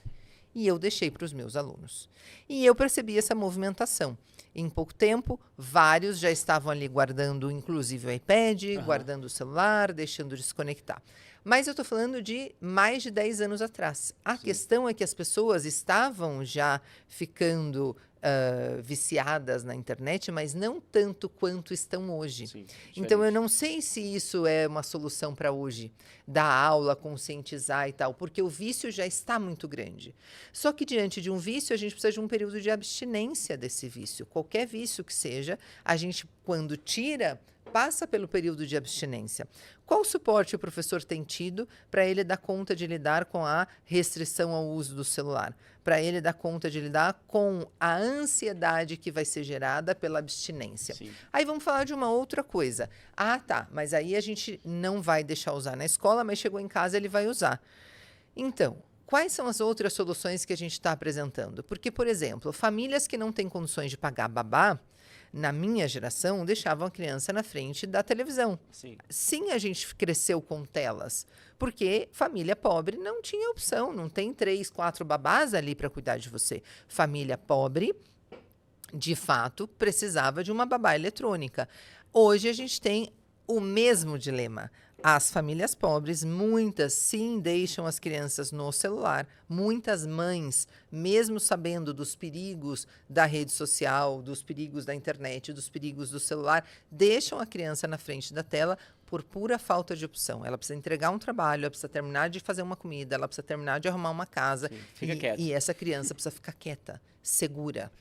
E eu deixei para os meus alunos. E eu percebi essa movimentação. Em pouco tempo, vários já estavam ali guardando, inclusive, o iPad, guardando o celular, deixando de se conectar. Mas eu estou falando de mais de 10 anos atrás. A questão é que as pessoas estavam já ficando viciadas na internet, mas não tanto quanto estão hoje. Então, eu não sei se isso é uma solução para hoje, dar aula, conscientizar e tal, porque o vício já está muito grande. Só que diante de um vício, a gente precisa de um período de abstinência desse vício. Qualquer vício que seja, a gente, quando tira, passa pelo período de abstinência. Qual suporte o professor tem tido para ele dar conta de lidar com a restrição ao uso do celular? Para ele dar conta de lidar com a ansiedade que vai ser gerada pela abstinência. Aí vamos falar de uma outra coisa. Ah, tá, mas aí a gente não vai deixar usar na escola, mas chegou em casa ele vai usar. Então, quais são as outras soluções que a gente está apresentando? Porque, por exemplo, famílias que não têm condições de pagar babá, na minha geração, deixavam a criança na frente da televisão. Sim, a gente cresceu com telas, porque família pobre não tinha opção, não tem 3, 4 babás ali para cuidar de você. Família pobre, de fato, precisava de uma babá eletrônica. Hoje a gente tem o mesmo dilema. As famílias pobres, muitas sim deixam as crianças no celular. Muitas mães, mesmo sabendo dos perigos da rede social, dos perigos da internet, dos perigos do celular, deixam a criança na frente da tela por pura falta de opção. Ela precisa entregar um trabalho, ela precisa terminar de fazer uma comida, ela precisa terminar de arrumar uma casa. E essa criança precisa ficar quieta, segura.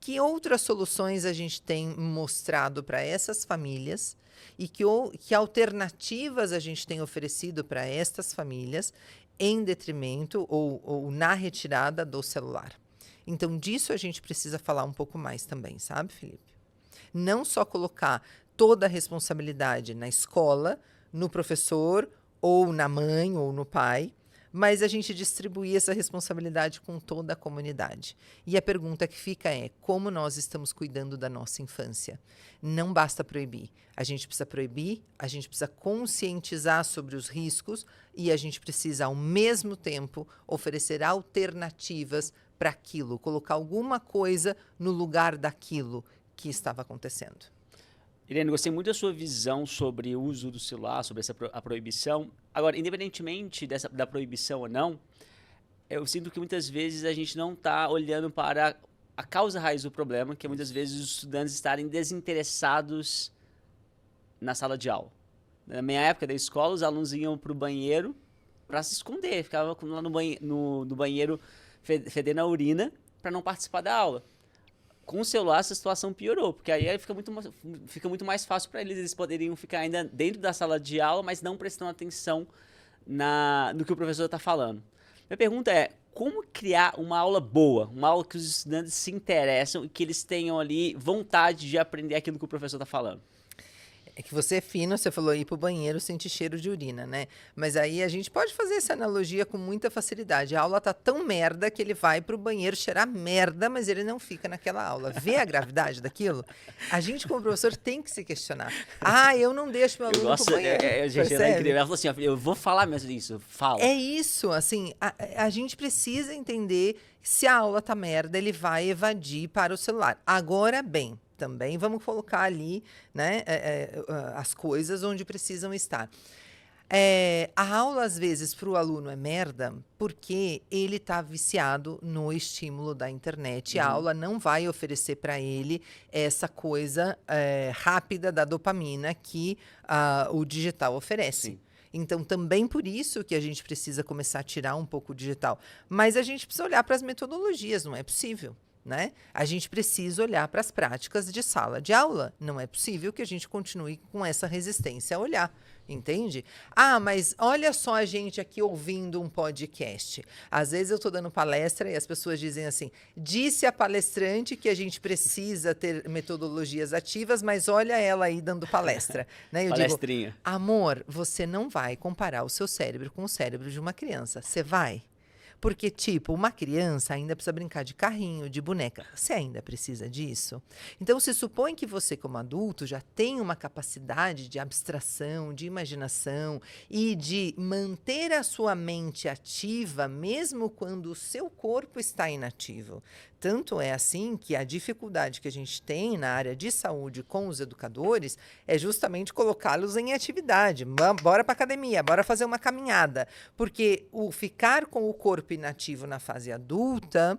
Que outras soluções a gente tem mostrado para essas famílias e que alternativas a gente tem oferecido para estas famílias em detrimento ou na retirada do celular? Então, disso a gente precisa falar um pouco mais também, sabe, Felipe? Não só colocar toda a responsabilidade na escola, no professor, ou na mãe, ou no pai, mas a gente distribuir essa responsabilidade com toda a comunidade. E a pergunta que fica é: como nós estamos cuidando da nossa infância? Não basta proibir. A gente precisa proibir, a gente precisa conscientizar sobre os riscos e a gente precisa, ao mesmo tempo, oferecer alternativas para aquilo, colocar alguma coisa no lugar daquilo que estava acontecendo. Irene, gostei muito da sua visão sobre o uso do celular, sobre a proibição. Agora, independentemente da proibição ou não, eu sinto que muitas vezes a gente não está olhando para a causa raiz do problema, que é muitas vezes os estudantes estarem desinteressados na sala de aula. Na minha época da escola, os alunos iam para o banheiro para se esconder, ficavam lá no banheiro fedendo a urina para não participar da aula. Com o celular, essa situação piorou, porque aí fica muito mais fácil para eles. Eles poderiam ficar ainda dentro da sala de aula, mas não prestando atenção no que o professor está falando. Minha pergunta é: como criar uma aula boa, uma aula que os estudantes se interessam e que eles tenham ali vontade de aprender aquilo que o professor está falando? É que você é fino, você falou ir pro banheiro sentir cheiro de urina, né? Mas aí a gente pode fazer essa analogia com muita facilidade. A aula tá tão merda que ele vai pro banheiro cheirar merda, mas ele não fica naquela aula. Vê a gravidade daquilo? A gente, como professor, tem que se questionar. Eu não deixo meu aluno pro banheiro. Gente, ela é incrível. Ela falou assim: eu vou falar mesmo disso, fala. É isso, assim, a gente precisa entender se a aula tá merda, ele vai evadir para o celular. Agora bem, também vamos colocar ali, né, as coisas onde precisam estar. A aula, às vezes, para o aluno é merda porque ele está viciado no estímulo da internet. A aula não vai oferecer para ele essa coisa rápida da dopamina que o digital oferece. Sim. Então, também por isso que a gente precisa começar a tirar um pouco o digital. Mas a gente precisa olhar para as metodologias, não é possível, né? A gente precisa olhar para as práticas de sala de aula. Não é possível que a gente continue com essa resistência a olhar, entende? Mas olha só a gente aqui ouvindo um podcast. Às vezes eu estou dando palestra e as pessoas dizem assim: disse a palestrante que a gente precisa ter metodologias ativas, mas olha ela aí dando palestra. Né? Eu Palestrinha. digo: amor, você não vai comparar o seu cérebro com o cérebro de uma criança. Você vai? Porque, tipo, uma criança ainda precisa brincar de carrinho, de boneca. Você ainda precisa disso? Então, se supõe que você, como adulto, já tem uma capacidade de abstração, de imaginação e de manter a sua mente ativa, mesmo quando o seu corpo está inativo. Tanto é assim que a dificuldade que a gente tem na área de saúde com os educadores é justamente colocá-los em atividade. Bora para academia, bora fazer uma caminhada. Porque o ficar com o corpo inativo na fase adulta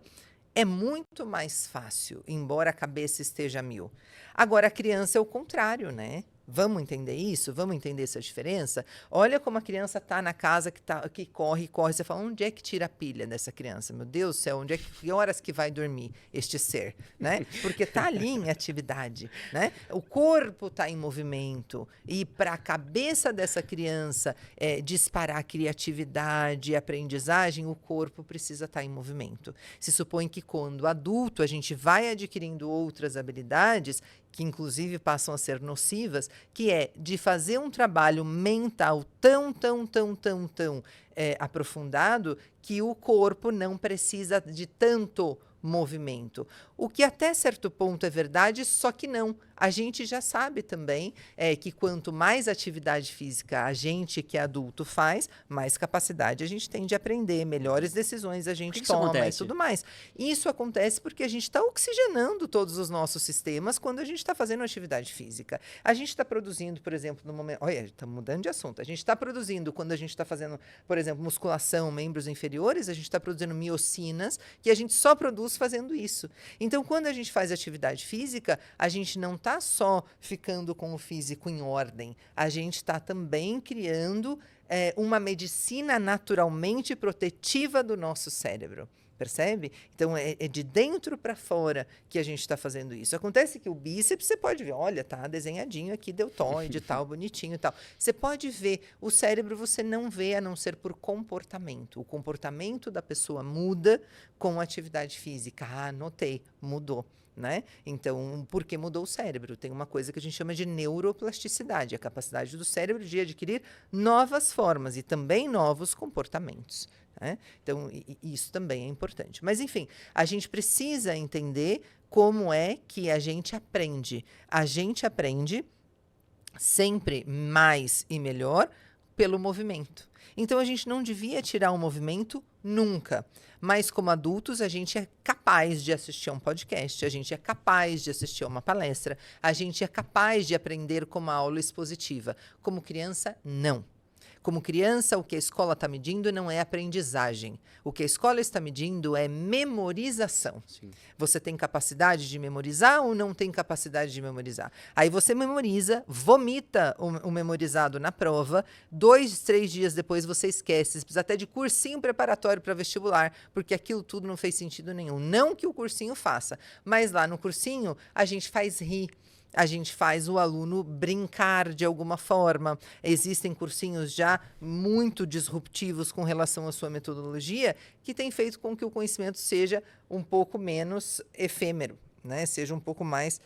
é muito mais fácil, embora a cabeça esteja a mil. Agora, a criança é o contrário, né? Vamos entender isso? Vamos entender essa diferença? Olha como a criança está na casa que corre. Você fala: onde é que tira a pilha dessa criança? Meu Deus do céu, que horas que vai dormir este ser? Né? Porque está ali em atividade. Né? O corpo está em movimento. E para a cabeça dessa criança disparar criatividade e aprendizagem, o corpo precisa estar em movimento. Se supõe que quando adulto a gente vai adquirindo outras habilidades, que inclusive passam a ser nocivas, que é de fazer um trabalho mental tão aprofundado que o corpo não precisa de tanto movimento. O que até certo ponto é verdade, só que não. A gente já sabe também que quanto mais atividade física a gente que é adulto faz, mais capacidade a gente tem de aprender, melhores decisões a gente toma e tudo mais. Isso acontece porque a gente está oxigenando todos os nossos sistemas quando a gente está fazendo atividade física. A gente está produzindo, por exemplo, no momento... Olha, estamos mudando de assunto. A gente está produzindo, quando a gente está fazendo, por exemplo, musculação, membros inferiores, a gente está produzindo miocinas, que a gente só produz fazendo isso. Então, quando a gente faz atividade física, a gente não está só ficando com o físico em ordem, a gente está também criando uma medicina naturalmente protetiva do nosso cérebro. Percebe? Então, é de dentro para fora que a gente está fazendo isso. Acontece que o bíceps, você pode ver, olha, tá desenhadinho aqui, deltoide e tal, bonitinho e tal. Você pode ver, o cérebro você não vê a não ser por comportamento. O comportamento da pessoa muda com a atividade física. Notei, mudou. Né? Então, porque mudou o cérebro? Tem uma coisa que a gente chama de neuroplasticidade, a capacidade do cérebro de adquirir novas formas e também novos comportamentos. né? Então, isso também é importante. Mas, enfim, a gente precisa entender como é que a gente aprende. A gente aprende sempre mais e melhor pelo movimento. Então, a gente não devia tirar o movimento nunca. Mas, como adultos, a gente é capaz de assistir a um podcast, a gente é capaz de assistir a uma palestra, a gente é capaz de aprender com uma aula expositiva. Como criança, não. Como criança, o que a escola está medindo não é aprendizagem. O que a escola está medindo é memorização. Sim. Você tem capacidade de memorizar ou não tem capacidade de memorizar? Aí você memoriza, vomita o memorizado na prova, 2, 3 dias depois você esquece. Você precisa até de cursinho preparatório para vestibular, porque aquilo tudo não fez sentido nenhum. Não que o cursinho faça, mas lá no cursinho a gente faz rir. A gente faz o aluno brincar de alguma forma. Existem cursinhos já muito disruptivos com relação à sua metodologia, que tem feito com que o conhecimento seja um pouco menos efêmero, né? Seja um pouco mais,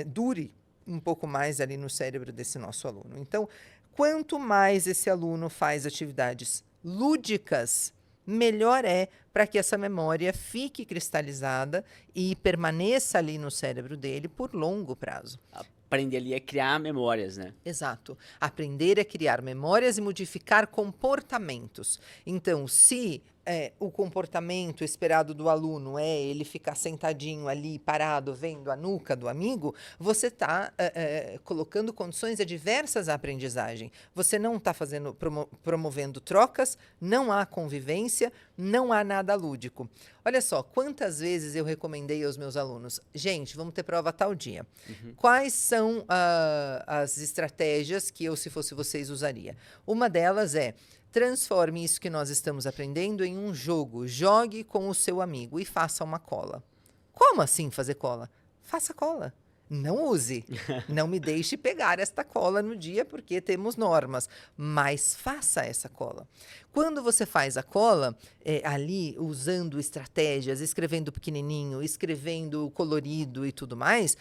dure um pouco mais ali no cérebro desse nosso aluno. Então, quanto mais esse aluno faz atividades lúdicas, melhor é para que essa memória fique cristalizada e permaneça ali no cérebro dele por longo prazo. Aprender ali a criar memórias, né? Exato. Aprender a criar memórias e modificar comportamentos. Então, se o comportamento esperado do aluno é ele ficar sentadinho ali, parado, vendo a nuca do amigo, você está colocando condições adversas à aprendizagem. Você não está promovendo trocas, não há convivência, não há nada lúdico. Olha só, quantas vezes eu recomendei aos meus alunos, gente, vamos ter prova tal dia. Quais são as estratégias que eu, se fosse vocês, usaria? Uma delas é: transforme isso que nós estamos aprendendo em um jogo. Jogue com o seu amigo e faça uma cola. Como assim fazer cola? Faça cola. Não use. Não me deixe pegar esta cola no dia, porque temos normas. Mas faça essa cola. Quando você faz a cola, ali usando estratégias, escrevendo pequenininho, escrevendo colorido e tudo mais,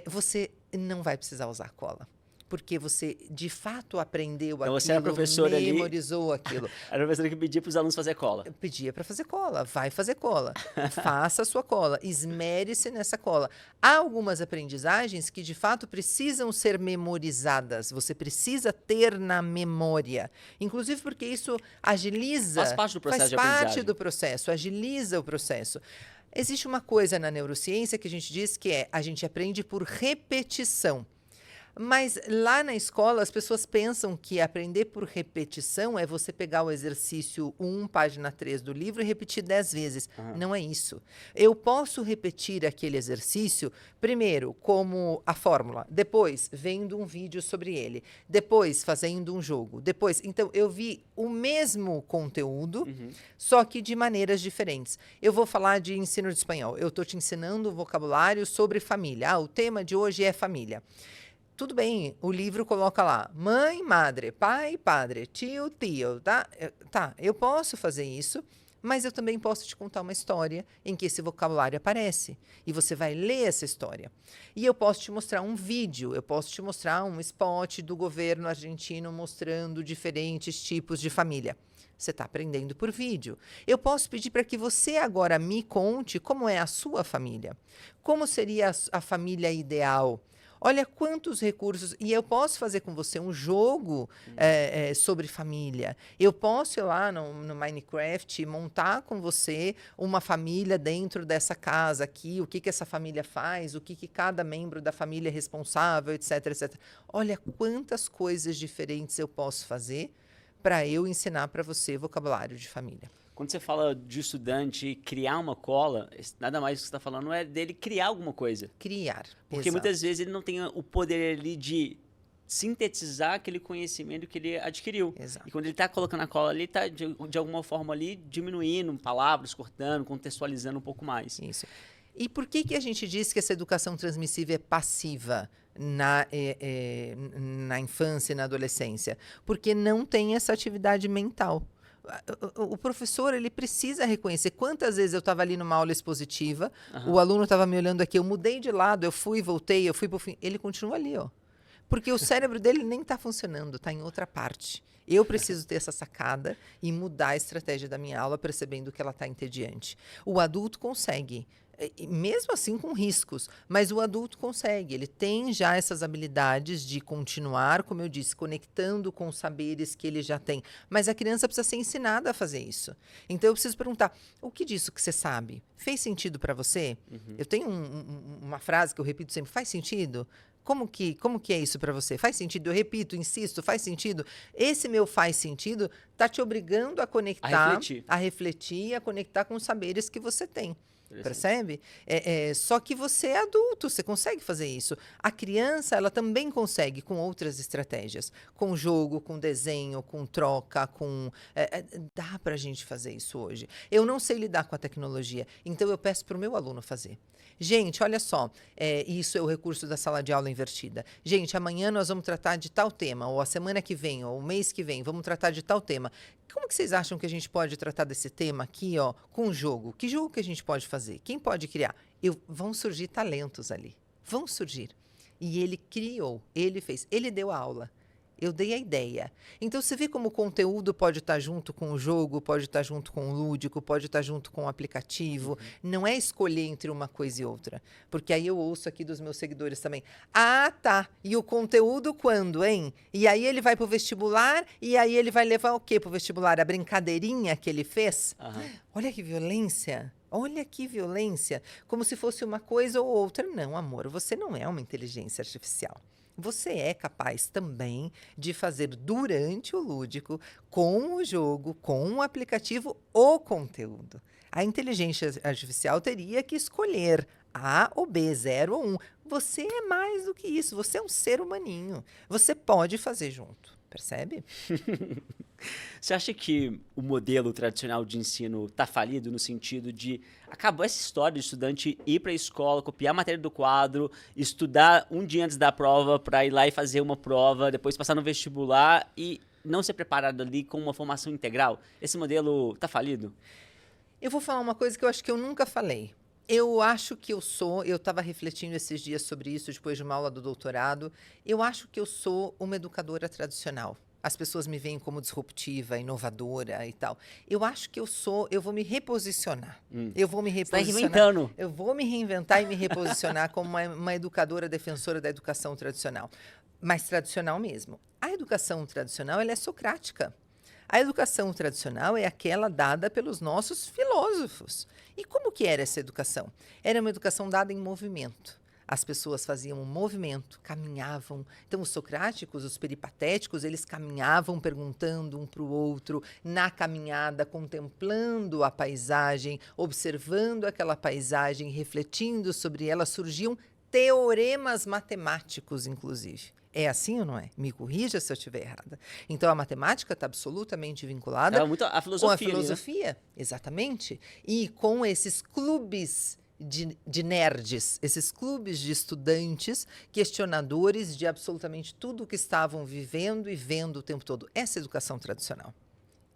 você não vai precisar usar cola. Porque você, de fato, aprendeu então, aquilo, você era professora memorizou aquilo. Era a professora que pedia para os alunos fazer cola. Pedia para fazer cola. Vai fazer cola. Faça a sua cola. Esmere-se nessa cola. Há algumas aprendizagens que, de fato, precisam ser memorizadas. Você precisa ter na memória. Inclusive porque isso agiliza. Faz parte do processo de aprendizagem. aprendizagem. Faz parte do processo. Agiliza o processo. Existe uma coisa na neurociência que a gente diz que a gente aprende por repetição. Mas lá na escola as pessoas pensam que aprender por repetição é você pegar o exercício 1, página 3 do livro e repetir 10 vezes. Não é isso. Eu posso repetir aquele exercício, primeiro, como a fórmula, depois vendo um vídeo sobre ele, depois fazendo um jogo, depois... Então, eu vi o mesmo conteúdo, só que de maneiras diferentes. Eu vou falar de ensino de espanhol. Eu estou te ensinando um vocabulário sobre família. O tema de hoje é família. Tudo bem, o livro coloca lá, mãe, madre, pai, padre, tio, tio, tá? Tá, eu posso fazer isso, mas eu também posso te contar uma história em que esse vocabulário aparece. E você vai ler essa história. E eu posso te mostrar um vídeo, eu posso te mostrar um spot do governo argentino mostrando diferentes tipos de família. Você está aprendendo por vídeo. Eu posso pedir para que você agora me conte como é a sua família. Como seria a família ideal? Olha quantos recursos. E eu posso fazer com você um jogo sobre família. Eu posso ir lá no Minecraft e montar com você uma família dentro dessa casa aqui, o que essa família faz, o que cada membro da família é responsável, etc, etc. Olha quantas coisas diferentes eu posso fazer para eu ensinar para você vocabulário de família. Quando você fala de estudante criar uma cola, nada mais que você está falando é dele criar alguma coisa. Criar. Porque exato. muitas vezes ele não tem o poder ali de sintetizar aquele conhecimento que ele adquiriu. Exato. E quando ele está colocando a cola ali, está de alguma forma ali diminuindo palavras, cortando, contextualizando um pouco mais. Isso. E por que a gente diz que essa educação transmissível é passiva na infância e na adolescência? Porque não tem essa atividade mental. O professor, ele precisa reconhecer quantas vezes eu estava ali numa aula expositiva, o aluno estava me olhando aqui, eu mudei de lado, eu fui, voltei, eu fui para o fim, ele continua ali, ó. Porque o cérebro dele nem está funcionando, está em outra parte. Eu preciso ter essa sacada e mudar a estratégia da minha aula, percebendo que ela está entediante. O adulto consegue. Mesmo assim com riscos, mas o adulto consegue, ele tem já essas habilidades de continuar, como eu disse, conectando com os saberes que ele já tem, mas a criança precisa ser ensinada a fazer isso. Então eu preciso perguntar, o que disso que você sabe fez sentido para você? Eu tenho uma frase que eu repito sempre, faz sentido? Como que é isso para você? Faz sentido? Eu repito, insisto, faz sentido? Esse meu faz sentido está te obrigando a conectar, a refletir, a conectar com os saberes que você tem. Percebe? Só que você é adulto, você consegue fazer isso. A criança, ela também consegue com outras estratégias. Com jogo, com desenho, com troca, dá pra gente fazer isso hoje. Eu não sei lidar com a tecnologia, então eu peço pro meu aluno fazer. Gente, olha só, isso é o recurso da sala de aula invertida. Gente, amanhã nós vamos tratar de tal tema, ou a semana que vem, ou o mês que vem, vamos tratar de tal tema. Como que vocês acham que a gente pode tratar desse tema aqui, ó, com jogo? Que jogo que a gente pode fazer? Quem pode criar? Vão surgir talentos ali. Vão surgir. E ele criou, ele fez, ele deu a aula. Eu dei a ideia. Então, você vê como o conteúdo pode estar junto com o jogo, pode estar junto com o lúdico, pode estar junto com o aplicativo. Não é escolher entre uma coisa e outra. Porque aí eu ouço aqui dos meus seguidores também. Ah, tá. E o conteúdo quando, hein? E aí ele vai pro vestibular, e aí ele vai levar o quê pro vestibular? A brincadeirinha que ele fez? Olha que violência. Olha que violência. Como se fosse uma coisa ou outra. Não, amor, você não é uma inteligência artificial. Você é capaz também de fazer durante o lúdico, com o jogo, com o aplicativo, o conteúdo. A inteligência artificial teria que escolher A ou B, 0 ou 1. Você é mais do que isso, você é um ser humaninho. Você pode fazer junto, percebe? Você acha que o modelo tradicional de ensino está falido no sentido de acabou essa história de estudante ir para a escola, copiar a matéria do quadro, estudar um dia antes da prova para ir lá e fazer uma prova, depois passar no vestibular e não ser preparado ali com uma formação integral? Esse modelo está falido? Eu vou falar uma coisa que eu acho que eu nunca falei. Eu acho que eu estava refletindo esses dias sobre isso depois de uma aula do doutorado, eu acho que eu sou uma educadora tradicional. As pessoas me veem como disruptiva, inovadora e tal. Eu acho que eu vou me reposicionar. Eu vou me reposicionar. Você está reinventando. Eu vou me reinventar e me reposicionar como uma educadora defensora da educação tradicional. Mas tradicional mesmo. A educação tradicional, ela é socrática. A educação tradicional é aquela dada pelos nossos filósofos. E como que era essa educação? Era uma educação dada em movimento. As pessoas faziam um movimento, caminhavam. Então, os socráticos, os peripatéticos, eles caminhavam perguntando um para o outro, na caminhada, contemplando a paisagem, observando aquela paisagem, refletindo sobre ela. Surgiam teoremas matemáticos, inclusive. É assim ou não é? Me corrija se eu estiver errada. Então, a matemática está absolutamente vinculada muito a filosofia, com a filosofia. Né? Exatamente. E com esses clubes de nerds, esses clubes de estudantes, questionadores de absolutamente tudo o que estavam vivendo e vendo o tempo todo. Essa é a educação tradicional.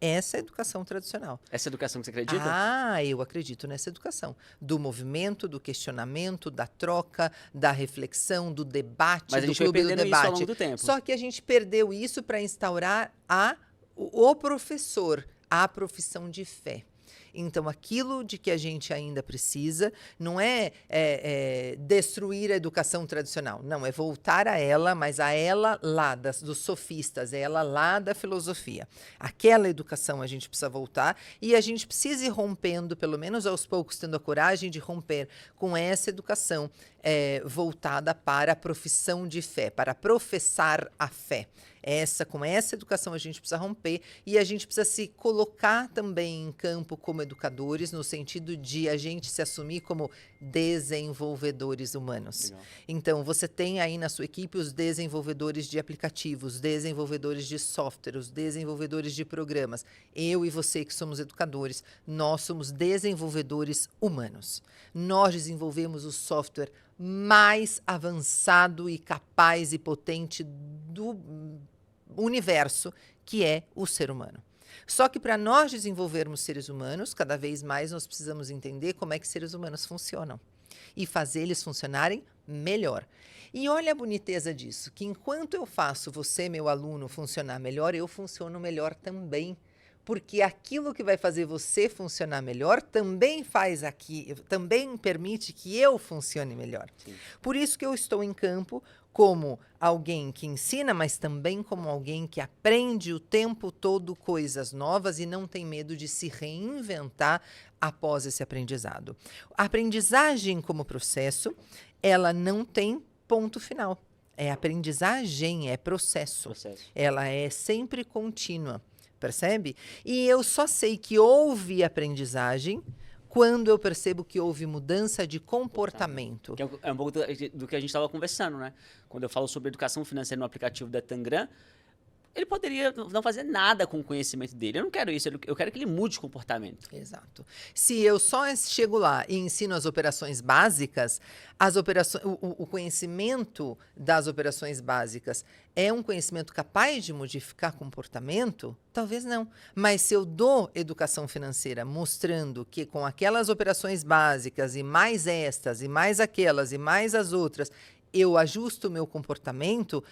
Essa é a educação tradicional. Essa educação que você acredita? Ah, eu acredito nessa educação. Do movimento, do questionamento, da troca, da reflexão, do debate, mas a gente do clube vai do debate. Isso ao longo do tempo. Só que a gente perdeu isso para instaurar o professor, a profissão de fé. Então, aquilo de que a gente ainda precisa não é destruir a educação tradicional. Não, é voltar a ela, mas a ela lá dos sofistas, é ela lá da filosofia. Aquela educação a gente precisa voltar e a gente precisa ir rompendo, pelo menos aos poucos, tendo a coragem de romper com essa educação voltada para a profissão de fé, para professar a fé. Com essa educação a gente precisa romper e a gente precisa se colocar também em campo como educadores, no sentido de a gente se assumir como desenvolvedores humanos. Legal. Então, você tem aí na sua equipe os desenvolvedores de aplicativos, desenvolvedores de software, os desenvolvedores de programas. Eu e você que somos educadores, nós somos desenvolvedores humanos. Nós desenvolvemos o software mais avançado e capaz e potente do universo, que é o ser humano. Só que para nós desenvolvermos seres humanos, cada vez mais nós precisamos entender como é que seres humanos funcionam e fazer eles funcionarem melhor. E olha a boniteza disso, que enquanto eu faço você, meu aluno, funcionar melhor, eu funciono melhor também. Porque aquilo que vai fazer você funcionar melhor também faz aqui, também permite que eu funcione melhor. Sim. Por isso que eu estou em campo como alguém que ensina, mas também como alguém que aprende o tempo todo coisas novas e não tem medo de se reinventar após esse aprendizado. A aprendizagem como processo, ela não tem ponto final. É aprendizagem, é processo. Ela é sempre contínua. Percebe? E eu só sei que houve aprendizagem quando eu percebo que houve mudança de comportamento. Que é um pouco do que a gente estava conversando, né? Quando eu falo sobre educação financeira no aplicativo da Tangram, ele poderia não fazer nada com o conhecimento dele. Eu não quero isso, eu quero que ele mude de comportamento. Exato. Se eu só chego lá e ensino as operações básicas, o conhecimento das operações básicas é um conhecimento capaz de modificar comportamento? Talvez não. Mas se eu dou educação financeira mostrando que com aquelas operações básicas e mais estas, e mais aquelas, e mais as outras, eu ajusto o meu comportamento,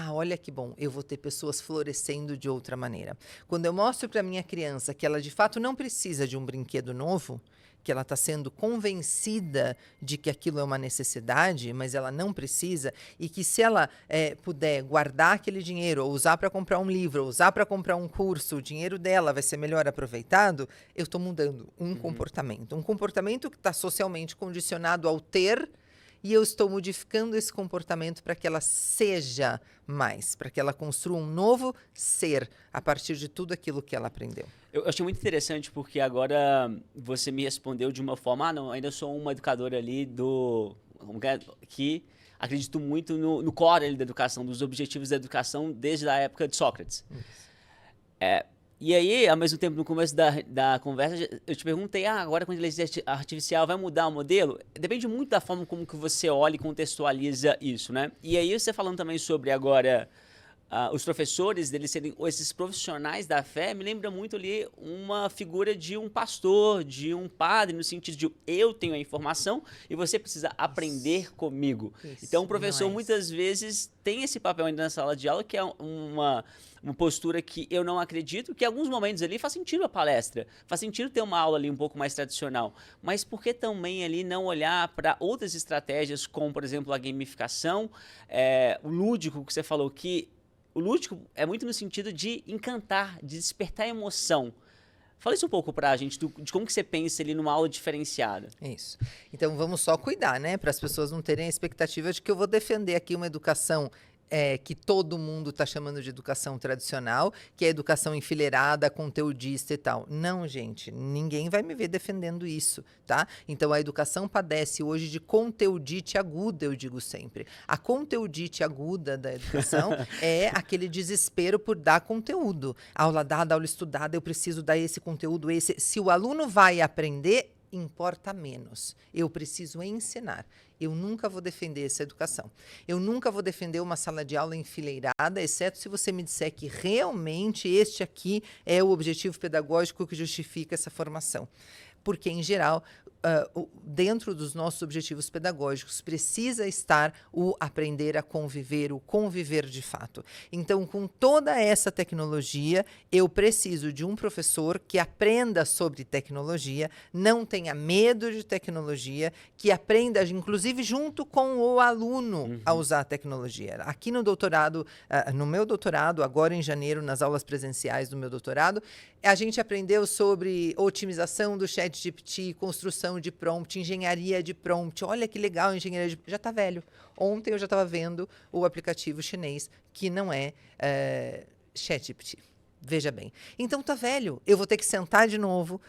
olha que bom, eu vou ter pessoas florescendo de outra maneira. Quando eu mostro para minha criança que ela de fato não precisa de um brinquedo novo, que ela está sendo convencida de que aquilo é uma necessidade, mas ela não precisa, e que se ela puder guardar aquele dinheiro, ou usar para comprar um livro, ou usar para comprar um curso, o dinheiro dela vai ser melhor aproveitado, eu estou mudando um comportamento. Um comportamento que está socialmente condicionado ao ter, e eu estou modificando esse comportamento para que ela seja mais, para que ela construa um novo ser a partir de tudo aquilo que ela aprendeu. Eu achei muito interessante porque agora você me respondeu de uma forma, não, ainda sou uma educadora ali que acredito muito no core ali da educação, dos objetivos da educação desde a época de Sócrates. E aí, ao mesmo tempo, no começo da conversa, eu te perguntei, agora com a inteligência artificial vai mudar o modelo? Depende muito da forma como que você olha e contextualiza isso, né? E aí, você falando também sobre agora os professores, deles serem esses profissionais da fé, me lembra muito ali uma figura de um pastor, de um padre, no sentido de eu tenho a informação e você precisa aprender comigo. Então, o professor muitas vezes tem esse papel ainda na sala de aula, que é uma postura que eu não acredito, que em alguns momentos ali faz sentido a palestra, faz sentido ter uma aula ali um pouco mais tradicional, mas por que também ali não olhar para outras estratégias, como, por exemplo, a gamificação, o lúdico que você falou, que o lúdico é muito no sentido de encantar, de despertar emoção. Fala isso um pouco pra gente, de como que você pensa ali numa aula diferenciada. Isso. Então, vamos só cuidar, né? Para as pessoas não terem a expectativa de que eu vou defender aqui uma educação que todo mundo está chamando de educação tradicional, que é educação enfileirada, conteudista e tal. Não, gente, ninguém vai me ver defendendo isso, tá? Então, a educação padece hoje de conteudite aguda, eu digo sempre. A conteudite aguda da educação é aquele desespero por dar conteúdo. Aula dada, aula estudada, eu preciso dar esse conteúdo, esse. Se o aluno vai aprender, importa menos. Eu preciso ensinar. Eu nunca vou defender essa educação. Eu nunca vou defender uma sala de aula enfileirada, exceto se você me disser que realmente este aqui é o objetivo pedagógico que justifica essa formação. Porque, em geral, dentro dos nossos objetivos pedagógicos precisa estar o aprender a conviver, o conviver de fato. Então, com toda essa tecnologia, eu preciso de um professor que aprenda sobre tecnologia, não tenha medo de tecnologia, que aprenda, inclusive, junto com o aluno a usar a tecnologia. Aqui no doutorado, no meu doutorado, agora em janeiro, nas aulas presenciais do meu doutorado, a gente aprendeu sobre otimização do ChatGPT, construção de prompt, engenharia de prompt. Olha que legal, engenharia de prompt. Já está velho. Ontem eu já estava vendo o aplicativo chinês, que não é ChatGPT. Veja bem. Então tá velho. Eu vou ter que sentar de novo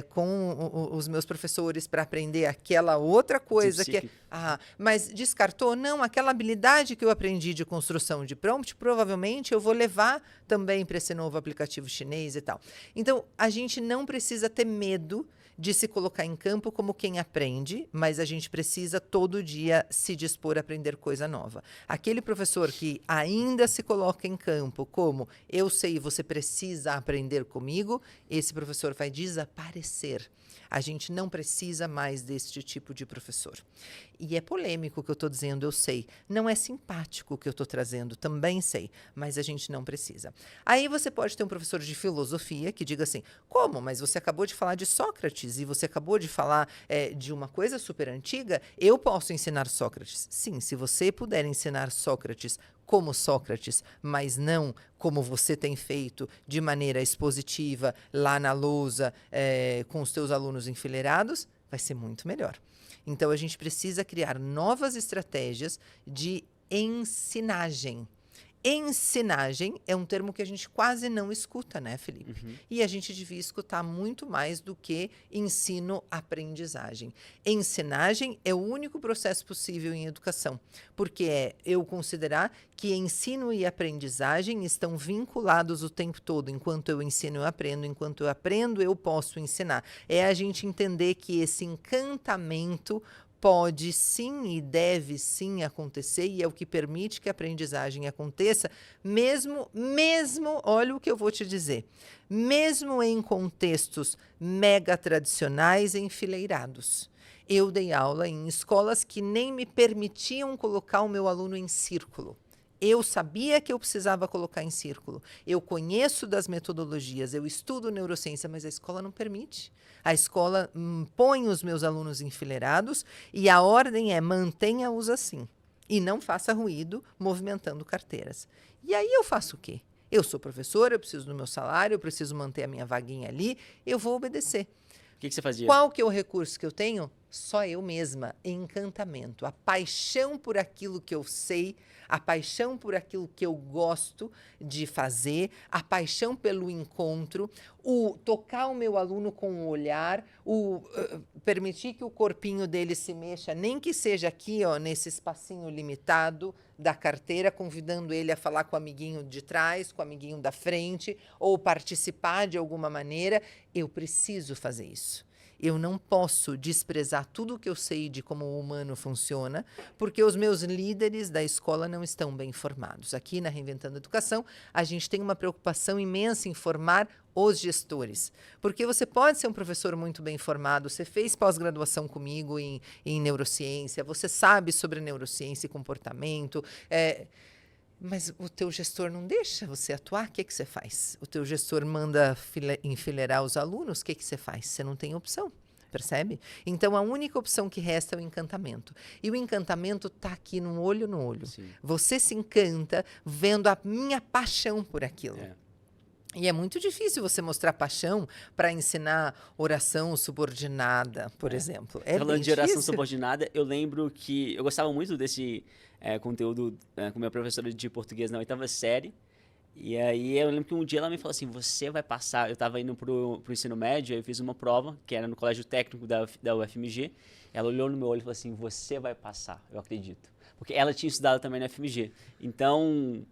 com os meus professores para aprender aquela outra coisa que é. Mas descartou? Não, aquela habilidade que eu aprendi de construção de prompt, provavelmente eu vou levar também para esse novo aplicativo chinês e tal. Então, a gente não precisa ter medo de se colocar em campo como quem aprende, mas a gente precisa todo dia se dispor a aprender coisa nova. Aquele professor que ainda se coloca em campo como eu sei, você precisa aprender comigo, esse professor vai desaparecer. A gente não precisa mais deste tipo de professor. E é polêmico o que eu estou dizendo, eu sei. Não é simpático o que eu estou trazendo, também sei. Mas a gente não precisa. Aí você pode ter um professor de filosofia que diga assim, como? Mas você acabou de falar de Sócrates e você acabou de falar de uma coisa super antiga, eu posso ensinar Sócrates. Sim, se você puder ensinar Sócrates como Sócrates, mas não como você tem feito de maneira expositiva, lá na lousa, com os teus alunos enfileirados, vai ser muito melhor. Então, a gente precisa criar novas estratégias de ensinagem. Ensinagem é um termo que a gente quase não escuta, né, Felipe? E a gente devia escutar muito mais do que ensino-aprendizagem. Ensinagem é o único processo possível em educação, porque é eu considerar que ensino e aprendizagem estão vinculados o tempo todo. Enquanto eu ensino, eu aprendo. Enquanto eu aprendo, eu posso ensinar. É a gente entender que esse encantamento pode sim e deve sim acontecer, e é o que permite que a aprendizagem aconteça, mesmo, olha o que eu vou te dizer, mesmo em contextos mega tradicionais enfileirados. Eu dei aula em escolas que nem me permitiam colocar o meu aluno em círculo. Eu sabia que eu precisava colocar em círculo. Eu conheço das metodologias, eu estudo neurociência, mas a escola não permite. A escola põe os meus alunos enfileirados e a ordem é mantenha-os assim. E não faça ruído movimentando carteiras. E aí eu faço o quê? Eu sou professora, eu preciso do meu salário, eu preciso manter a minha vaguinha ali, eu vou obedecer. O que você fazia? Qual que é o recurso que eu tenho? Só eu mesma, encantamento, a paixão por aquilo que eu sei, a paixão por aquilo que eu gosto de fazer, a paixão pelo encontro, o tocar o meu aluno com o olhar, o permitir que o corpinho dele se mexa, nem que seja aqui, ó, nesse espacinho limitado da carteira, convidando ele a falar com o amiguinho de trás, com o amiguinho da frente, ou participar de alguma maneira. Eu preciso fazer isso. Eu não posso desprezar tudo o que eu sei de como o humano funciona, porque os meus líderes da escola não estão bem formados. Aqui na Reinventando a Educação, a gente tem uma preocupação imensa em formar os gestores. Porque você pode ser um professor muito bem formado, você fez pós-graduação comigo em neurociência, você sabe sobre neurociência e comportamento, mas o teu gestor não deixa você atuar, o que você faz? O teu gestor manda enfileirar os alunos, o que você faz? Você não tem opção, percebe? Então, a única opção que resta é o encantamento. E o encantamento está aqui no olho. Sim. Você se encanta vendo a minha paixão por aquilo. E é muito difícil você mostrar paixão para ensinar oração subordinada, por exemplo. Falando de oração subordinada, eu lembro que eu gostava muito desse conteúdo com minha professora de português na 8ª série. E aí eu lembro que um dia ela me falou assim, você vai passar... Eu estava indo pro ensino médio, eu fiz uma prova, que era no colégio técnico da UFMG. Ela olhou no meu olho e falou assim, você vai passar, eu acredito. Porque ela tinha estudado também na UFMG. Então...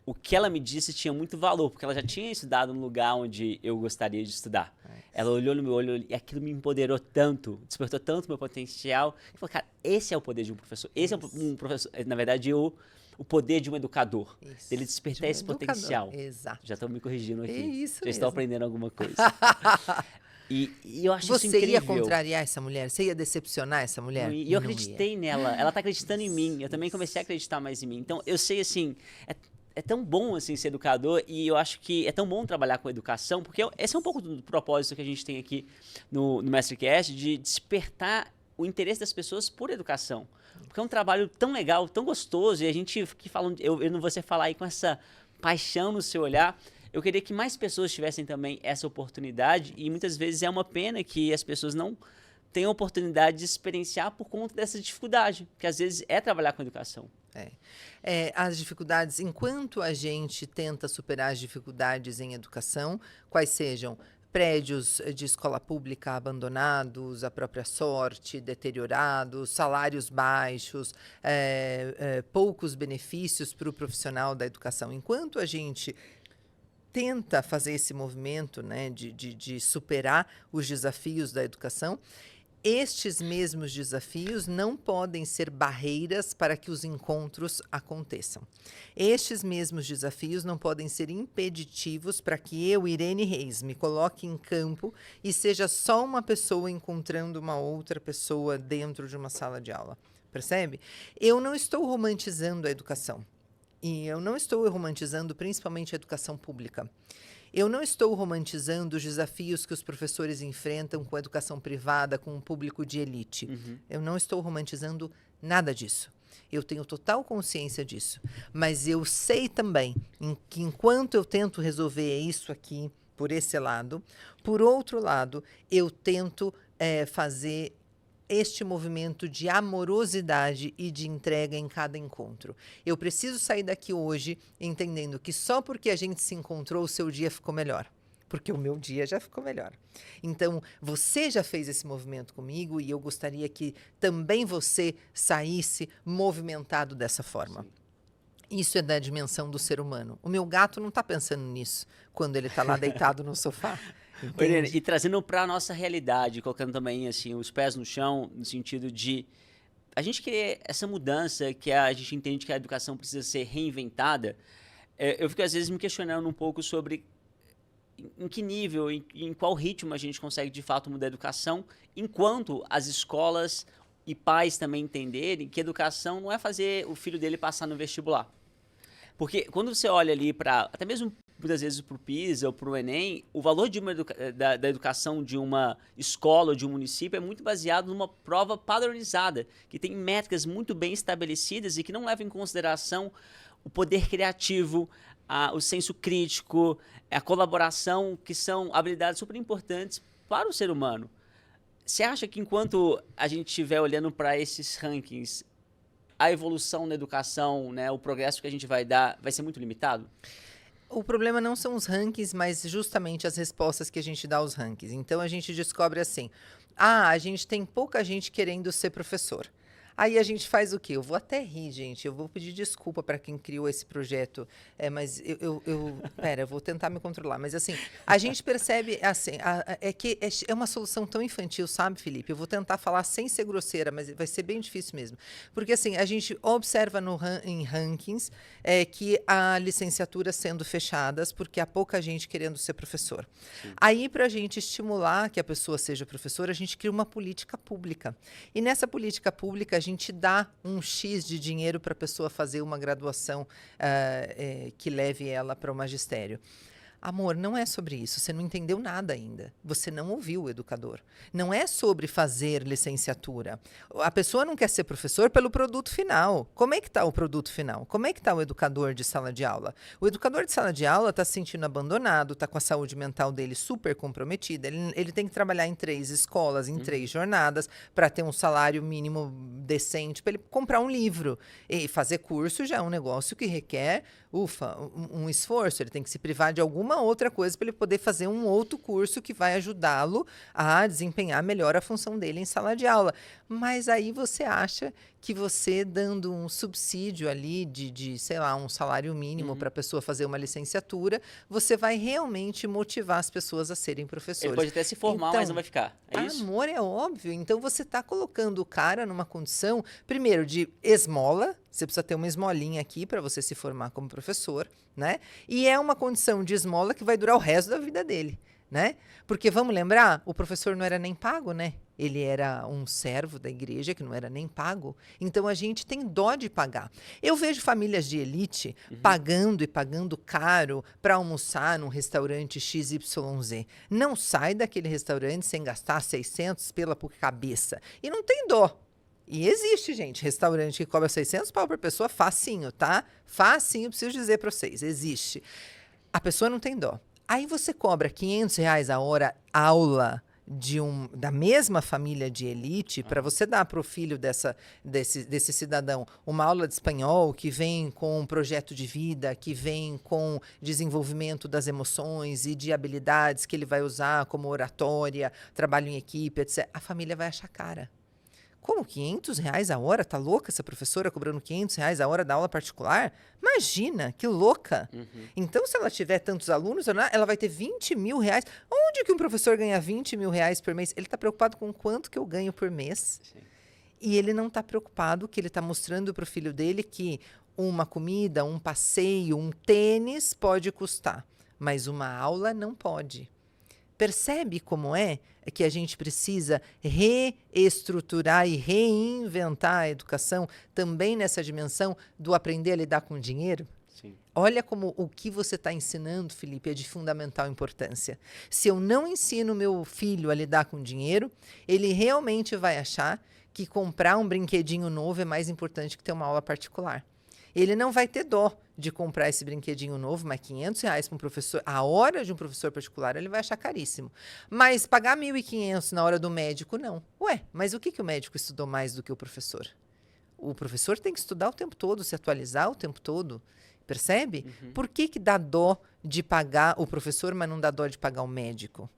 o que ela me disse tinha muito valor, porque ela já tinha estudado no lugar onde eu gostaria de estudar. Ela olhou no meu olho e aquilo me empoderou tanto, despertou tanto meu potencial. E falou, cara, esse é o poder de um professor. Esse é um professor, na verdade, o poder de um educador. Ele despertar esse potencial. Exato. Já estão me corrigindo aqui. Isso já mesmo. Estou aprendendo alguma coisa. E eu acho você isso incrível. Você ia contrariar essa mulher? Você ia decepcionar essa mulher? E eu acreditei nela. Ela está acreditando em mim. Eu também comecei a acreditar mais em mim. Então, eu sei, assim... É tão bom, assim, ser educador, e eu acho que é tão bom trabalhar com educação, porque esse é um pouco do propósito que a gente tem aqui no MestreCast, de despertar o interesse das pessoas por educação. Porque é um trabalho tão legal, tão gostoso, e a gente que fala, eu não vou você falar aí com essa paixão no seu olhar, eu queria que mais pessoas tivessem também essa oportunidade, e muitas vezes é uma pena que as pessoas não tenham a oportunidade de experienciar por conta dessa dificuldade, que às vezes é trabalhar com educação. As dificuldades, enquanto a gente tenta superar as dificuldades em educação, quais sejam prédios de escola pública abandonados, à própria sorte, deteriorados, salários baixos, poucos benefícios para o profissional da educação. Enquanto a gente tenta fazer esse movimento, né, de superar os desafios da educação, estes mesmos desafios não podem ser barreiras para que os encontros aconteçam. Estes mesmos desafios não podem ser impeditivos para que eu, Irene Reis, me coloque em campo e seja só uma pessoa encontrando uma outra pessoa dentro de uma sala de aula. Percebe? Eu não estou romantizando a educação. E eu não estou romantizando principalmente a educação pública. Eu não estou romantizando os desafios que os professores enfrentam com a educação privada, com o público de elite. Eu não estou romantizando nada disso. Eu tenho total consciência disso. Mas eu sei também que enquanto eu tento resolver isso aqui, por esse lado, por outro lado, eu tento fazer este movimento de amorosidade e de entrega em cada encontro. Eu preciso sair daqui hoje entendendo que só porque a gente se encontrou, o seu dia ficou melhor. Porque o meu dia já ficou melhor. Então, você já fez esse movimento comigo e eu gostaria que também você saísse movimentado dessa forma. Isso é da dimensão do ser humano. O meu gato não está pensando nisso quando ele está lá deitado no sofá. Irene, e trazendo para a nossa realidade, colocando também assim, os pés no chão, no sentido de a gente querer essa mudança, que a gente entende que a educação precisa ser reinventada, eu fico às vezes me questionando um pouco sobre em que nível, em qual ritmo a gente consegue de fato mudar a educação, enquanto as escolas e pais também entenderem que educação não é fazer o filho dele passar no vestibular. Porque quando você olha ali para, até mesmo muitas vezes para o PISA ou para o Enem, o valor de da educação de uma escola ou de um município é muito baseado numa prova padronizada, que tem métricas muito bem estabelecidas e que não levam em consideração o poder criativo, o senso crítico, a colaboração, que são habilidades super importantes para o ser humano. Você acha que enquanto a gente estiver olhando para esses rankings, a evolução na educação, né, o progresso que a gente vai dar, vai ser muito limitado? O problema não são os rankings, mas justamente as respostas que a gente dá aos rankings. Então, a gente descobre assim, a gente tem pouca gente querendo ser professor. Aí a gente faz o quê? Eu vou até rir, gente. Eu vou pedir desculpa para quem criou esse projeto. Mas eu vou tentar me controlar. Mas assim, a gente percebe assim, que é uma solução tão infantil, sabe, Felipe? Eu vou tentar falar sem ser grosseira, mas vai ser bem difícil mesmo. Porque assim, a gente observa em rankings que há licenciaturas sendo fechadas porque há pouca gente querendo ser professor. Sim. Aí, para a gente estimular que a pessoa seja professora, a gente cria uma política pública. E nessa política pública, a gente dá um X de dinheiro para a pessoa fazer uma graduação que leve ela para o magistério. Amor, não é sobre isso. Você não entendeu nada ainda. Você não ouviu o educador. Não é sobre fazer licenciatura. A pessoa não quer ser professor pelo produto final. Como é que está o produto final? Como é que está o educador de sala de aula? O educador de sala de aula está se sentindo abandonado, está com a saúde mental dele super comprometida. Ele tem que trabalhar em 3 escolas, em 3 jornadas, para ter um salário mínimo decente, para ele comprar um livro. E fazer curso já é um negócio que requer, um esforço. Ele tem que se privar de alguma outra coisa para ele poder fazer um outro curso que vai ajudá-lo a desempenhar melhor a função dele em sala de aula. Mas aí você acha que você dando um subsídio ali de sei lá, um salário mínimo para a pessoa fazer uma licenciatura, você vai realmente motivar as pessoas a serem professores. Ele pode até se formar, então, mas não vai ficar. É isso? Amor, é óbvio. Então você está colocando o cara numa condição, primeiro, de esmola. Você precisa ter uma esmolinha aqui para você se formar como professor, né? E é uma condição de esmola que vai durar o resto da vida dele, né? Porque, vamos lembrar, o professor não era nem pago, né? Ele era um servo da igreja que não era nem pago. Então, a gente tem dó de pagar. Eu vejo famílias de elite pagando e pagando caro para almoçar num restaurante XYZ. Não sai daquele restaurante sem gastar 600 pela por cabeça. E não tem dó. E existe, gente, restaurante que cobra 600 pau por pessoa, facinho, tá? Facinho, preciso dizer para vocês, existe. A pessoa não tem dó. Aí você cobra R$500 a hora aula da mesma família de elite para você dar para o filho desse cidadão uma aula de espanhol que vem com um projeto de vida, que vem com desenvolvimento das emoções e de habilidades que ele vai usar como oratória, trabalho em equipe, etc. A família vai achar cara. Como, R$ 500 a hora? Tá louca essa professora cobrando R$ 500 a hora da aula particular? Imagina, que louca. Então, se ela tiver tantos alunos, ela vai ter R$ 20.000. Onde que um professor ganha R$ 20.000 por mês? Ele está preocupado com quanto que eu ganho por mês. Sim. E ele não está preocupado que ele está mostrando para o filho dele que uma comida, um passeio, um tênis pode custar, mas uma aula não pode. Percebe como é que a gente precisa reestruturar e reinventar a educação também nessa dimensão do aprender a lidar com o dinheiro? Sim. Olha como o que você está ensinando, Felipe, é de fundamental importância. Se eu não ensino meu filho a lidar com dinheiro, ele realmente vai achar que comprar um brinquedinho novo é mais importante que ter uma aula particular. Ele não vai ter dó de comprar esse brinquedinho novo, mas R$ 500 para um professor, a hora de um professor particular, ele vai achar caríssimo. Mas pagar 1.500 na hora do médico, não. Ué, mas o que o médico estudou mais do que o professor? O professor tem que estudar o tempo todo, se atualizar o tempo todo. Percebe? Por que dá dó de pagar o professor, mas não dá dó de pagar o médico?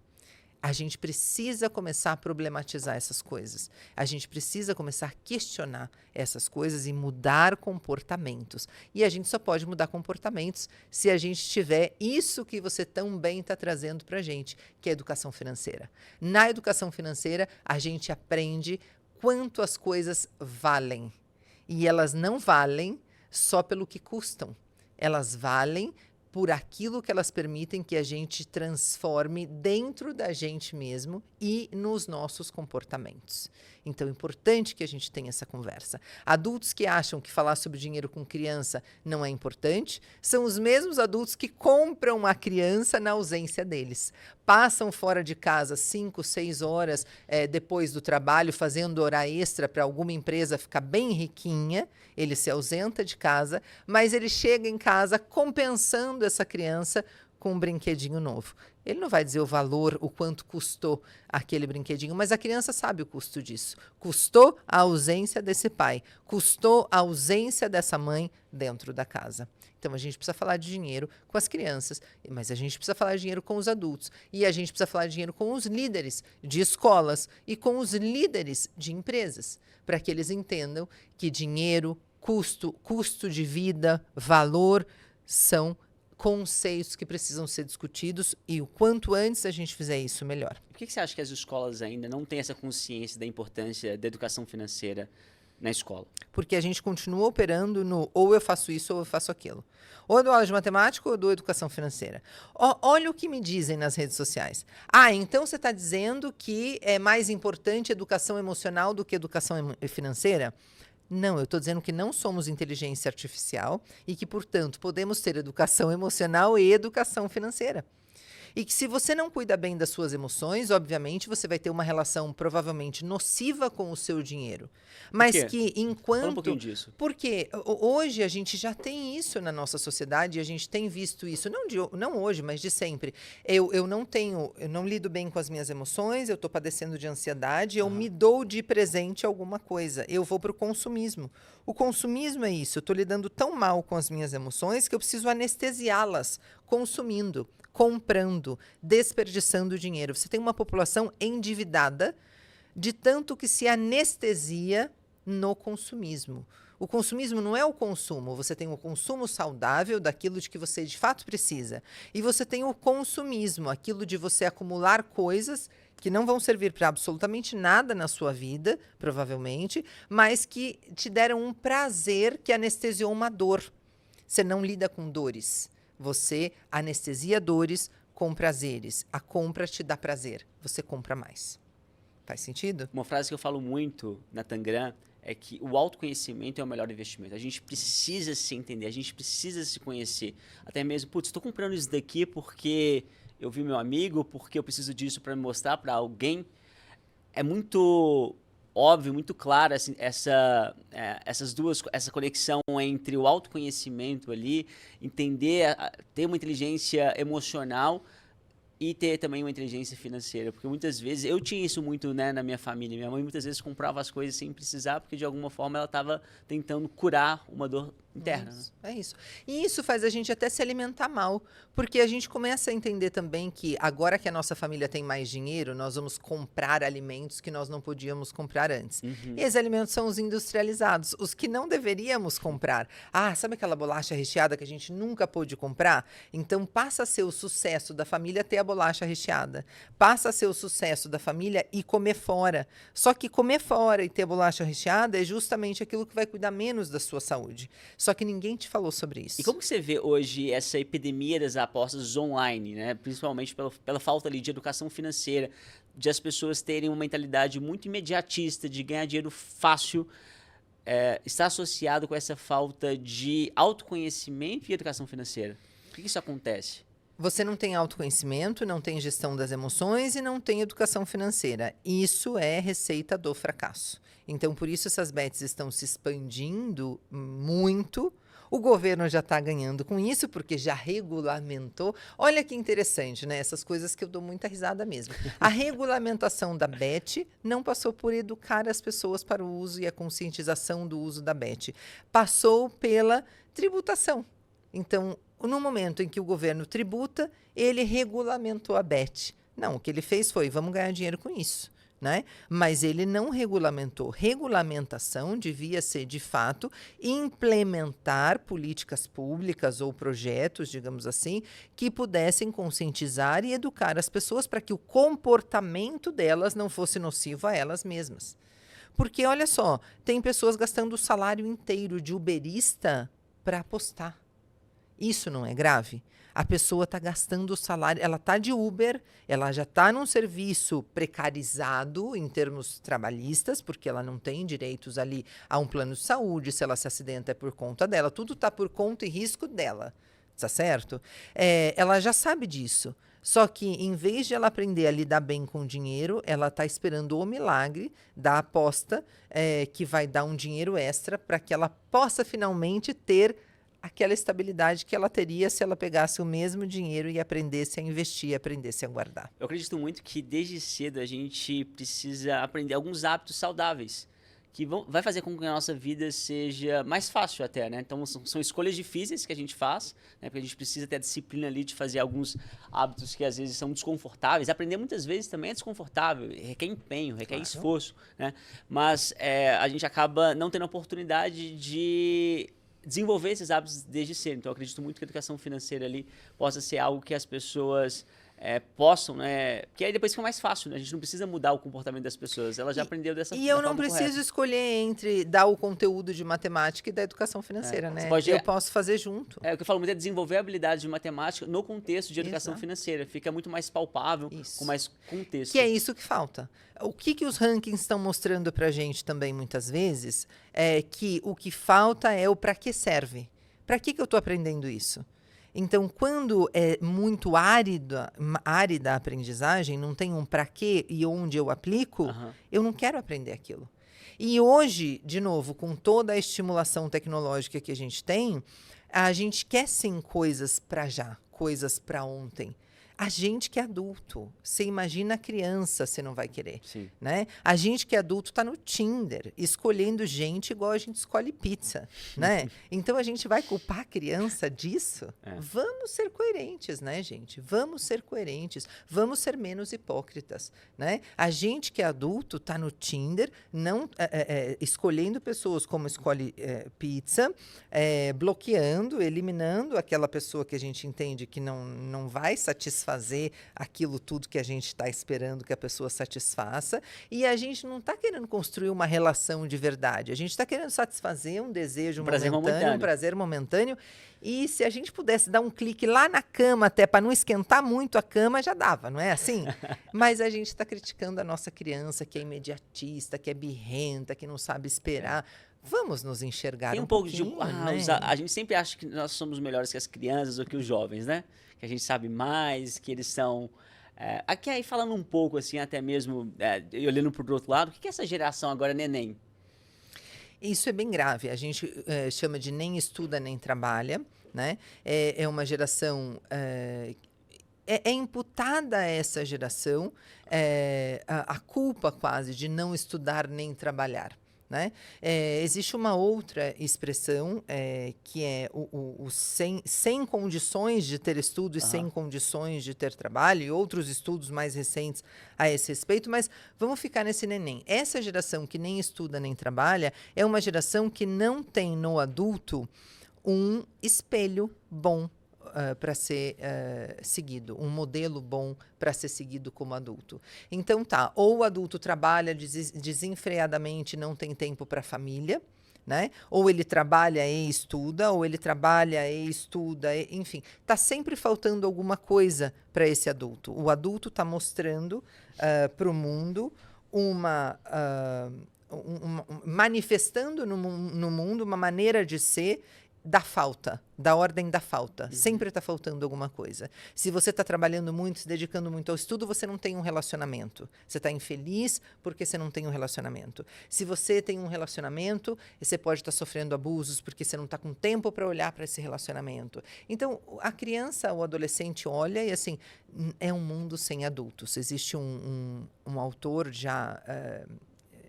A gente precisa começar a problematizar essas coisas. A gente precisa começar a questionar essas coisas e mudar comportamentos. E a gente só pode mudar comportamentos se a gente tiver isso que você tão bem está trazendo para a gente, que é a educação financeira. Na educação financeira, a gente aprende quanto as coisas valem. E elas não valem só pelo que custam. Elas valem por aquilo que elas permitem que a gente transforme dentro da gente mesmo e nos nossos comportamentos. Então, é importante que a gente tenha essa conversa. Adultos que acham que falar sobre dinheiro com criança não é importante, são os mesmos adultos que compram a criança na ausência deles. Passam fora de casa 5, 6 horas depois do trabalho, fazendo hora extra para alguma empresa ficar bem riquinha, ele se ausenta de casa, mas ele chega em casa compensando essa criança com um brinquedinho novo. Ele não vai dizer o valor, o quanto custou aquele brinquedinho, mas a criança sabe o custo disso. Custou a ausência desse pai, custou a ausência dessa mãe dentro da casa. Então, a gente precisa falar de dinheiro com as crianças, mas a gente precisa falar de dinheiro com os adultos. E a gente precisa falar de dinheiro com os líderes de escolas e com os líderes de empresas, para que eles entendam que dinheiro, custo de vida, valor, são conceitos que precisam ser discutidos e o quanto antes a gente fizer isso, melhor. Por que você acha que as escolas ainda não têm essa consciência da importância da educação financeira na escola? Porque a gente continua operando no ou eu faço isso ou eu faço aquilo. Ou eu dou aula de matemática ou eu dou educação financeira. Olha o que me dizem nas redes sociais. Então você está dizendo que é mais importante educação emocional do que educação financeira? Não, eu estou dizendo que não somos inteligência artificial e que, portanto, podemos ter educação emocional e educação financeira. E que se você não cuida bem das suas emoções, obviamente, você vai ter uma relação provavelmente nociva com o seu dinheiro. Mas que enquanto... Fala um pouquinho disso. Porque hoje a gente já tem isso na nossa sociedade e a gente tem visto isso, não hoje, mas de sempre. Eu não lido bem com as minhas emoções, eu estou padecendo de ansiedade, eu me dou de presente alguma coisa, eu vou para o consumismo. O consumismo é isso, eu estou lidando tão mal com as minhas emoções que eu preciso anestesiá-las consumindo, comprando, desperdiçando dinheiro. Você tem uma população endividada de tanto que se anestesia no consumismo. O consumismo não é o consumo, você tem o consumo saudável daquilo de que você de fato precisa. E você tem o consumismo, aquilo de você acumular coisas que não vão servir para absolutamente nada na sua vida, provavelmente, mas que te deram um prazer que anestesiou uma dor. Você não lida com dores. Você anestesia dores com prazeres. A compra te dá prazer. Você compra mais. Faz sentido? Uma frase que eu falo muito na Tangram é que o autoconhecimento é o melhor investimento. A gente precisa se entender, a gente precisa se conhecer. Até mesmo, estou comprando isso daqui porque eu vi meu amigo, porque eu preciso disso para me mostrar para alguém. É muito óbvio, muito claro assim, essa conexão entre o autoconhecimento ali, entender, ter uma inteligência emocional e ter também uma inteligência financeira, porque muitas vezes, eu tinha isso muito, né, na minha família, minha mãe muitas vezes comprava as coisas sem precisar, porque de alguma forma ela estava tentando curar uma dor interna. Né? É isso. E isso faz a gente até se alimentar mal, porque a gente começa a entender também que agora que a nossa família tem mais dinheiro, nós vamos comprar alimentos que nós não podíamos comprar antes. Uhum. E esses alimentos são os industrializados, os que não deveríamos comprar. Ah, sabe aquela bolacha recheada que a gente nunca pôde comprar? Então passa a ser o sucesso da família ter a bolacha recheada. Passa a ser o sucesso da família ir comer fora. Só que comer fora e ter bolacha recheada é justamente aquilo que vai cuidar menos da sua saúde. Só que ninguém te falou sobre isso. E como que você vê hoje essa epidemia das apostas online, né? Principalmente pela falta ali de educação financeira, de as pessoas terem uma mentalidade muito imediatista de ganhar dinheiro fácil, está associado com essa falta de autoconhecimento e educação financeira? Por que isso acontece? Você não tem autoconhecimento, não tem gestão das emoções e não tem educação financeira. Isso é receita do fracasso. Então, por isso essas bets estão se expandindo muito. O governo já está ganhando com isso, porque já regulamentou. Olha que interessante, né? Essas coisas que eu dou muita risada mesmo. A regulamentação da bet não passou por educar as pessoas para o uso e a conscientização do uso da bet. Passou pela tributação. Então, no momento em que o governo tributa, ele regulamentou a bet. Não, o que ele fez foi, vamos ganhar dinheiro com isso. Né? Mas ele não regulamentou. Regulamentação devia ser, de fato, implementar políticas públicas ou projetos, digamos assim, que pudessem conscientizar e educar as pessoas para que o comportamento delas não fosse nocivo a elas mesmas. Porque, olha só, tem pessoas gastando o salário inteiro de uberista para apostar. Isso não é grave? A pessoa está gastando o salário, ela está de Uber, ela já está num serviço precarizado em termos trabalhistas, porque ela não tem direitos ali a um plano de saúde, se ela se acidenta é por conta dela, tudo está por conta e risco dela, tá certo? Ela já sabe disso. Só que, em vez de ela aprender a lidar bem com o dinheiro, ela está esperando o milagre da aposta, que vai dar um dinheiro extra para que ela possa finalmente ter aquela estabilidade que ela teria se ela pegasse o mesmo dinheiro e aprendesse a investir, aprendesse a guardar. Eu acredito muito que desde cedo a gente precisa aprender alguns hábitos saudáveis que vai fazer com que a nossa vida seja mais fácil até, né? Então são escolhas difíceis que a gente faz, né? Porque a gente precisa ter a disciplina ali de fazer alguns hábitos que às vezes são desconfortáveis. Aprender muitas vezes também é desconfortável, requer empenho, requer esforço, né? Mas a gente acaba não tendo a oportunidade de desenvolver esses hábitos desde cedo. Então, eu acredito muito que a educação financeira ali possa ser algo que as pessoas possam, né? Porque aí depois fica mais fácil, né? A gente não precisa mudar o comportamento das pessoas. Ela já aprendeu dessa forma. E eu não preciso correta. escolher entre dar o conteúdo de matemática e da educação financeira, né? Eu posso fazer junto. O que eu falo muito é desenvolver habilidades de matemática no contexto de educação Exato. financeira. Fica muito mais palpável, com mais contexto. Que é isso que falta. O que os rankings estão mostrando pra gente também, muitas vezes, é que o que falta é o para que serve. Para que eu estou aprendendo isso? Então, quando é muito árida a aprendizagem, não tem um para quê e onde eu aplico, eu não quero aprender aquilo. E hoje, de novo, com toda a estimulação tecnológica que a gente quer sim coisas para já, coisas para ontem. A gente que é adulto, você imagina a criança, você não vai querer, né? A gente que é adulto está no Tinder, escolhendo gente igual a gente escolhe pizza, né? Então, a gente vai culpar a criança disso? Vamos ser coerentes, né, gente? Vamos ser coerentes, vamos ser menos hipócritas, né? A gente que é adulto está no Tinder, não escolhendo pessoas como escolhe pizza, bloqueando, eliminando aquela pessoa que a gente entende que não vai satisfazer aquilo tudo que a gente está esperando que a pessoa satisfaça, e a gente não está querendo construir uma relação de verdade, a gente está querendo satisfazer um desejo momentâneo, um prazer momentâneo, e se a gente pudesse dar um clique lá na cama até para não esquentar muito a cama, já dava, não é assim? Mas a gente está criticando a nossa criança que é imediatista, que é birrenta, que não sabe esperar. Vamos nos enxergar Tem um pouco de... né? A gente sempre acha que nós somos melhores que as crianças ou que os jovens, né? Que a gente sabe mais, que eles são... Aqui aí falando um pouco, assim, até mesmo, olhando para o outro lado, o que é essa geração agora neném? Isso é bem grave. A gente chama de nem estuda nem trabalha, né? É uma geração... É imputada a essa geração a culpa quase de não estudar nem trabalhar. Né? Existe uma outra expressão que é o sem condições de ter estudo e sem condições de ter trabalho, e outros estudos mais recentes a esse respeito, mas vamos ficar nesse neném. Essa geração que nem estuda nem trabalha é uma geração que não tem no adulto um espelho bom para ser seguido, um modelo bom para ser seguido como adulto. Então tá, ou o adulto trabalha desenfreadamente, não tem tempo para a família, né? Ou ele trabalha e estuda, ou ele trabalha e estuda, enfim, tá sempre faltando alguma coisa para esse adulto. O adulto está mostrando para o mundo manifestando no mundo uma maneira de ser da falta, da ordem da falta. Sempre está faltando alguma coisa. Se você está trabalhando muito, se dedicando muito ao estudo, você não tem um relacionamento. Você está infeliz porque você não tem um relacionamento. Se você tem um relacionamento, você pode estar sofrendo abusos porque você não está com tempo para olhar para esse relacionamento. Então, a criança, o adolescente olha e assim, é um mundo sem adultos. Existe um autor já...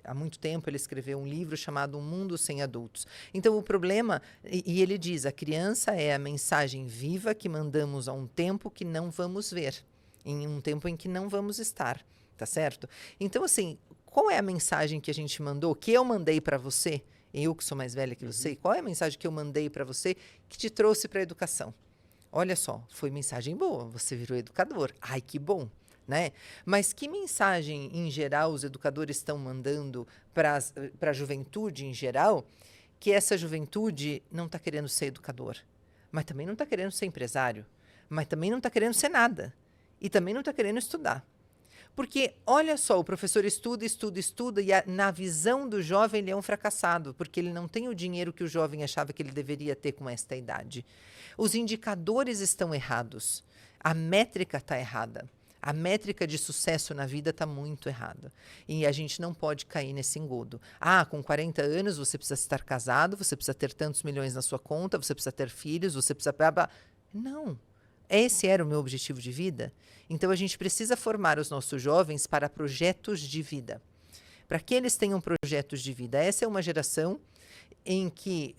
há muito tempo ele escreveu um livro chamado Um Mundo Sem Adultos. Então o problema, e ele diz, a criança é a mensagem viva que mandamos a um tempo que não vamos ver, em um tempo em que não vamos estar, tá certo? Então assim, qual é a mensagem que a gente mandou, que eu mandei para você, eu que sou mais velha que você, qual é a mensagem que eu mandei para você que te trouxe para a educação? Olha só, foi mensagem boa, você virou educador. Ai, que bom! Né? Mas que mensagem, em geral, os educadores estão mandando para a juventude, em geral, que essa juventude não está querendo ser educador, mas também não está querendo ser empresário, mas também não está querendo ser nada, e também não está querendo estudar. Porque, olha só, o professor estuda, e na visão do jovem ele é um fracassado, porque ele não tem o dinheiro que o jovem achava que ele deveria ter com esta idade. Os indicadores estão errados, a métrica está errada. A métrica de sucesso na vida está muito errada. E a gente não pode cair nesse engodo. Com 40 anos você precisa estar casado, você precisa ter tantos milhões na sua conta, você precisa ter filhos, você precisa... Não. Esse era o meu objetivo de vida. Então a gente precisa formar os nossos jovens para projetos de vida. Para que eles tenham projetos de vida. Essa é uma geração em que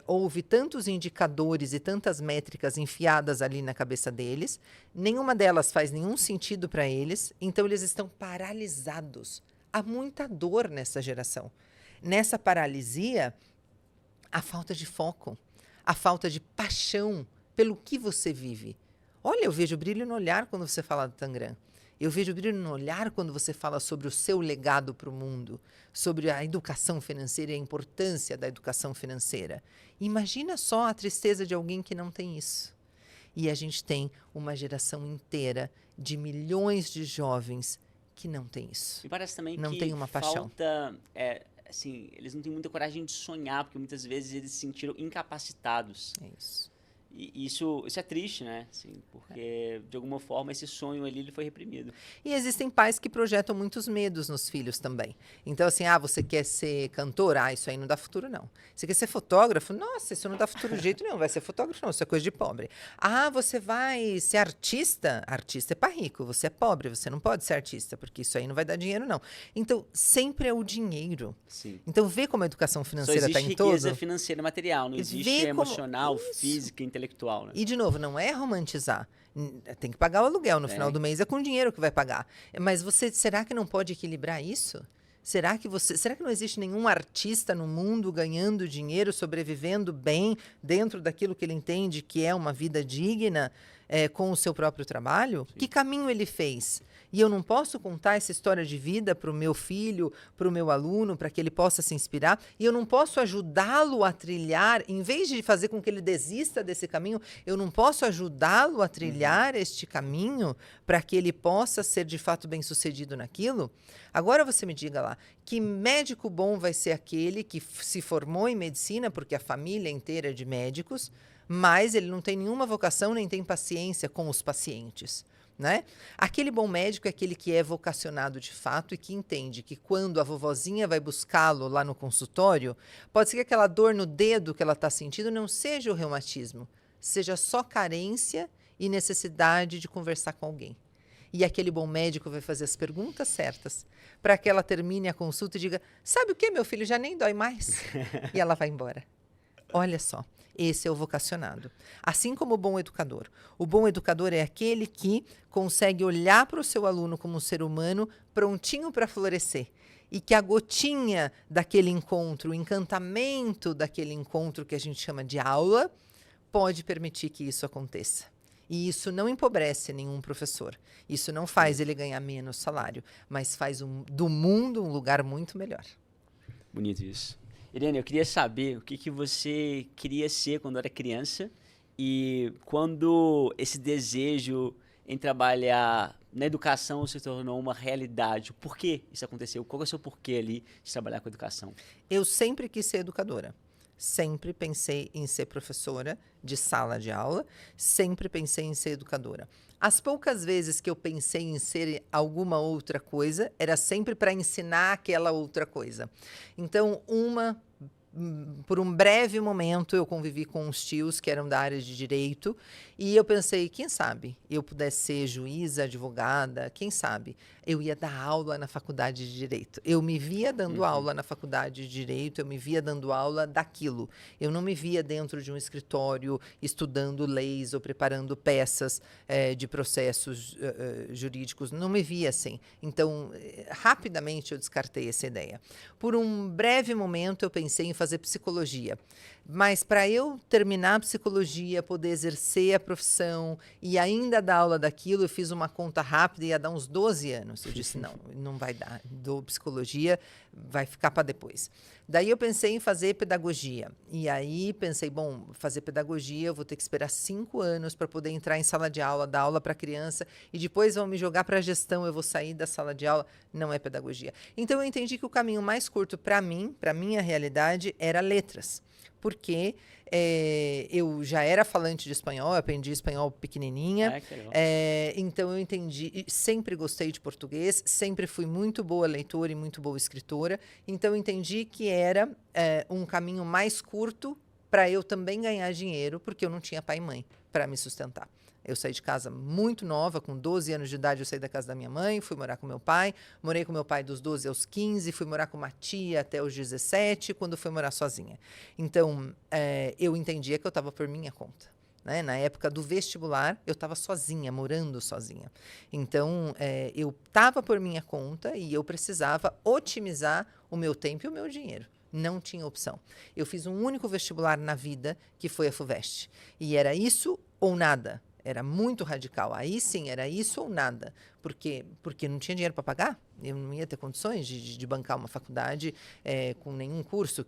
houve tantos indicadores e tantas métricas enfiadas ali na cabeça deles, nenhuma delas faz nenhum sentido para eles, então eles estão paralisados. Há muita dor nessa geração. Nessa paralisia, a falta de foco, a falta de paixão pelo que você vive. Olha, eu vejo brilho no olhar quando você fala do Tangram. Eu vejo brilho no olhar quando você fala sobre o seu legado para o mundo, sobre a educação financeira e a importância da educação financeira. Imagina só a tristeza de alguém que não tem isso. E a gente tem uma geração inteira de milhões de jovens que não tem isso. E parece também não que tem uma paixão. Falta, assim, eles não têm muita coragem de sonhar, porque muitas vezes eles se sentiram incapacitados. É isso. E isso é triste, né? Assim, porque, de alguma forma, esse sonho ali ele foi reprimido. E existem pais que projetam muitos medos nos filhos também. Então, assim, você quer ser cantor? Isso aí não dá futuro, não. Você quer ser fotógrafo? Nossa, isso não dá futuro de jeito nenhum. Vai ser fotógrafo, não. Isso é coisa de pobre. Você vai ser artista? Artista é para rico. Você é pobre, você não pode ser artista, porque isso aí não vai dar dinheiro, não. Então, sempre é o dinheiro. Sim. Então, vê como a educação financeira está em todo. Só existe riqueza financeira material, não existe emocional, física, intelectual. Né? E, de novo, não é romantizar. Tem que pagar o aluguel. No final do mês é com dinheiro que vai pagar. Mas será que não pode equilibrar isso? Será que não existe nenhum artista no mundo ganhando dinheiro, sobrevivendo bem dentro daquilo que ele entende que é uma vida digna com o seu próprio trabalho? Sim. Que caminho ele fez? E eu não posso contar essa história de vida para o meu filho, para o meu aluno, para que ele possa se inspirar. E eu não posso ajudá-lo a trilhar, em vez de fazer com que ele desista desse caminho, eu não posso ajudá-lo a trilhar este caminho para que ele possa ser de fato bem-sucedido naquilo? Agora você me diga lá, que médico bom vai ser aquele que se formou em medicina, porque a família inteira é de médicos, mas ele não tem nenhuma vocação nem tem paciência com os pacientes. Né? Aquele bom médico é aquele que é vocacionado de fato e que entende que quando a vovozinha vai buscá-lo lá no consultório, pode ser que aquela dor no dedo que ela está sentindo não seja o reumatismo, seja só carência e necessidade de conversar com alguém. E aquele bom médico vai fazer as perguntas certas para que ela termine a consulta e diga: sabe o que, meu filho, já nem dói mais. E ela vai embora. Olha só, esse é o vocacionado. Assim como o bom educador. O bom educador é aquele que consegue olhar para o seu aluno como um ser humano prontinho para florescer. E que a gotinha daquele encontro, o encantamento daquele encontro que a gente chama de aula, pode permitir que isso aconteça. E isso não empobrece nenhum professor. Isso não faz ele ganhar menos salário, mas faz do mundo um lugar muito melhor. Bonito isso. Irene, eu queria saber o que você queria ser quando era criança e quando esse desejo em trabalhar na educação se tornou uma realidade. Por que isso aconteceu? Qual é o seu porquê ali de trabalhar com educação? Eu sempre quis ser educadora. Sempre pensei em ser professora de sala de aula, sempre pensei em ser educadora. As poucas vezes que eu pensei em ser alguma outra coisa, era sempre para ensinar aquela outra coisa. Então, por um breve momento, eu convivi com uns tios que eram da área de direito e eu pensei, quem sabe eu pudesse ser juíza, advogada, quem sabe eu ia dar aula na faculdade de direito. Eu me via dando aula na faculdade de direito, eu me via dando aula daquilo. Eu não me via dentro de um escritório estudando leis ou preparando peças de processos jurídicos. Não me via assim. Então, rapidamente eu descartei essa ideia. Por um breve momento, eu pensei em fazer psicologia. Mas para eu terminar a psicologia, poder exercer a profissão e ainda dar aula daquilo, eu fiz uma conta rápida e ia dar uns 12 anos. Eu disse, não vai dar. Dou psicologia, vai ficar para depois. Daí eu pensei em fazer pedagogia. E aí pensei, bom, fazer pedagogia, eu vou ter que esperar 5 anos para poder entrar em sala de aula, dar aula para criança, e depois vão me jogar para a gestão, eu vou sair da sala de aula. Não é pedagogia. Então eu entendi que o caminho mais curto para mim, para minha realidade, era letras. Porque eu já era falante de espanhol, eu aprendi espanhol pequenininha. Então eu entendi, sempre gostei de português, sempre fui muito boa leitora e muito boa escritora. Então eu entendi que era um caminho mais curto para eu também ganhar dinheiro, porque eu não tinha pai e mãe para me sustentar. Eu saí de casa muito nova, com 12 anos de idade eu saí da casa da minha mãe, fui morar com meu pai, morei com meu pai dos 12 aos 15, fui morar com uma tia até os 17, quando fui morar sozinha. Então, eu entendia que eu estava por minha conta. Né? Na época do vestibular, eu estava sozinha, morando sozinha. Então, eu estava por minha conta e eu precisava otimizar o meu tempo e o meu dinheiro. Não tinha opção. Eu fiz um único vestibular na vida, que foi a FUVEST. E era isso ou nada. Era muito radical. Aí sim, era isso ou nada. Porque não tinha dinheiro para pagar. Eu não ia ter condições de bancar uma faculdade com nenhum curso,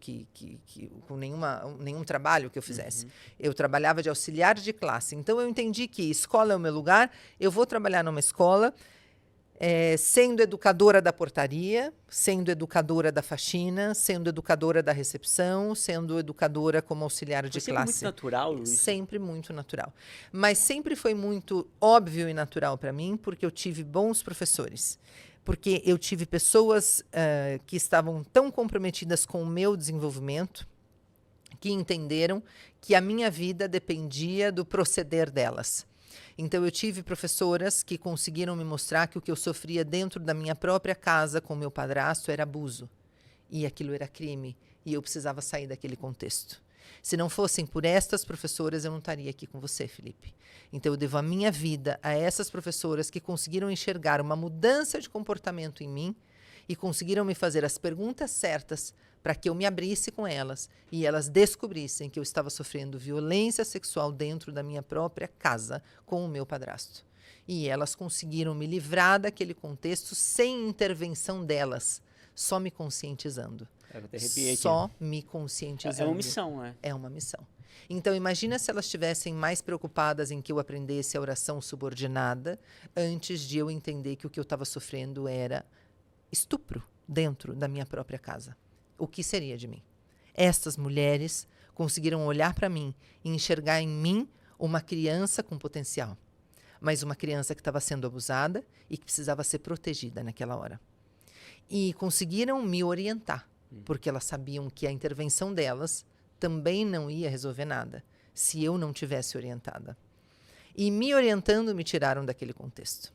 com nenhum trabalho que eu fizesse. Eu trabalhava de auxiliar de classe. Então, eu entendi que escola é o meu lugar, eu vou trabalhar numa escola, sendo educadora da portaria, sendo educadora da faxina, sendo educadora da recepção, sendo educadora como auxiliar de classe. Sempre muito natural, Luiz? Sempre muito natural. Mas sempre foi muito óbvio e natural para mim, porque eu tive bons professores. Porque eu tive pessoas que estavam tão comprometidas com o meu desenvolvimento, que entenderam que a minha vida dependia do proceder delas. Então, eu tive professoras que conseguiram me mostrar que o que eu sofria dentro da minha própria casa com meu padrasto era abuso. E aquilo era crime. E eu precisava sair daquele contexto. Se não fossem por estas professoras, eu não estaria aqui com você, Felipe. Então, eu devo a minha vida a essas professoras que conseguiram enxergar uma mudança de comportamento em mim e conseguiram me fazer as perguntas certas para que eu me abrisse com elas e elas descobrissem que eu estava sofrendo violência sexual dentro da minha própria casa com o meu padrasto. E elas conseguiram me livrar daquele contexto sem intervenção delas, só me conscientizando. Eu vou até arrepiar aqui. Só me conscientizando. É uma missão, né? É uma missão. Então, imagina se elas estivessem mais preocupadas em que eu aprendesse a oração subordinada antes de eu entender que o que eu estava sofrendo era estupro dentro da minha própria casa. O que seria de mim? Estas mulheres conseguiram olhar para mim e enxergar em mim uma criança com potencial, mas uma criança que estava sendo abusada e que precisava ser protegida naquela hora. E conseguiram me orientar, porque elas sabiam que a intervenção delas também não ia resolver nada se eu não tivesse orientada. E me orientando, me tiraram daquele contexto.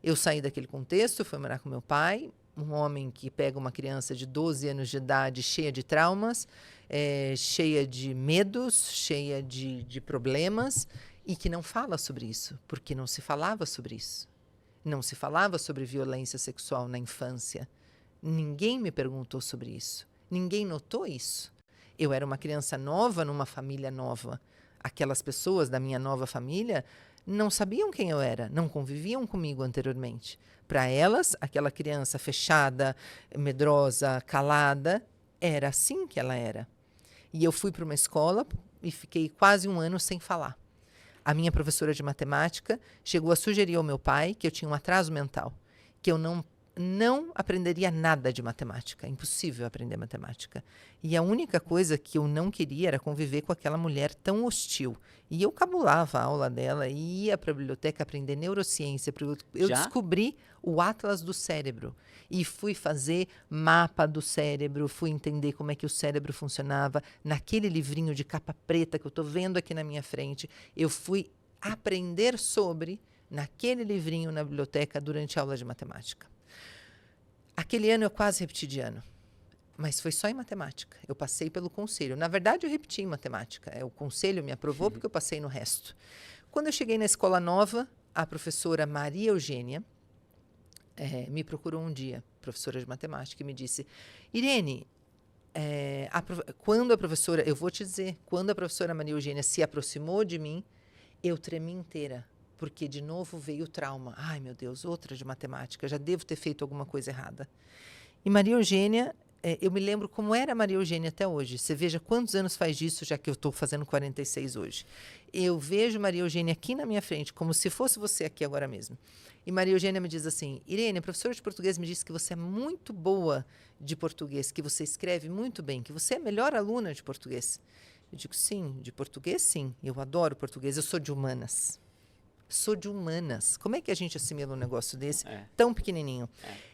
Eu saí daquele contexto, fui morar com meu pai, um homem que pega uma criança de 12 anos de idade cheia de traumas, cheia de medos, cheia de problemas, e que não fala sobre isso, porque não se falava sobre isso. Não se falava sobre violência sexual na infância. Ninguém me perguntou sobre isso. Ninguém notou isso. Eu era uma criança nova numa família nova. Aquelas pessoas da minha nova família não sabiam quem eu era, não conviviam comigo anteriormente. Para elas, aquela criança fechada, medrosa, calada, era assim que ela era. E eu fui para uma escola e fiquei quase um ano sem falar. A minha professora de matemática chegou a sugerir ao meu pai que eu tinha um atraso mental, que eu não aprenderia nada de matemática, impossível aprender matemática. E a única coisa que eu não queria era conviver com aquela mulher tão hostil. E eu cabulava a aula dela e ia para a biblioteca aprender neurociência. Eu descobri o Atlas do Cérebro e fui fazer mapa do cérebro, fui entender como é que o cérebro funcionava. Naquele livrinho de capa preta que eu estou vendo aqui na minha frente, eu fui aprender sobre, naquele livrinho na biblioteca, durante a aula de matemática. Aquele ano eu quase repeti de ano, mas foi só em matemática. Eu passei pelo conselho. Na verdade, eu repeti em matemática. O conselho me aprovou porque eu passei no resto. Quando eu cheguei na escola nova, a professora Maria Eugênia me procurou um dia, professora de matemática, e me disse: Irene, quando a professora, eu vou te dizer, quando a professora Maria Eugênia se aproximou de mim, eu tremi inteira. Porque, de novo, veio o trauma. Ai, meu Deus, outra de matemática. Já devo ter feito alguma coisa errada. E Maria Eugênia, eu me lembro como era Maria Eugênia até hoje. Você veja quantos anos faz disso, já que eu estou fazendo 46 hoje. Eu vejo Maria Eugênia aqui na minha frente, como se fosse você aqui agora mesmo. E Maria Eugênia me diz assim: Irene, a professora de português me disse que você é muito boa de português, que você escreve muito bem, que você é a melhor aluna de português. Eu digo: sim, de português, sim. Eu adoro português, eu sou de humanas. Sou de humanas. Como é que a gente assimila um negócio desse tão pequenininho?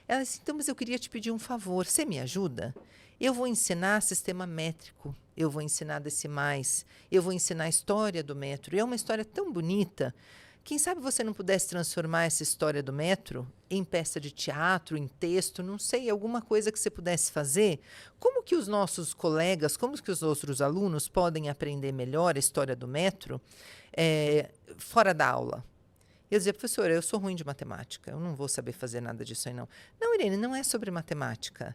Ela disse: então, mas eu queria te pedir um favor. Você me ajuda? Eu vou ensinar sistema métrico. Eu vou ensinar decimais. Eu vou ensinar a história do metro. E é uma história tão bonita. Quem sabe você não pudesse transformar essa história do metro em peça de teatro, em texto, não sei, alguma coisa que você pudesse fazer? Como que os nossos colegas, como que os outros alunos podem aprender melhor a história do metro fora da aula? Eu dizia: professora, eu sou ruim de matemática, eu não vou saber fazer nada disso aí, não. Não, Irene, não é sobre matemática.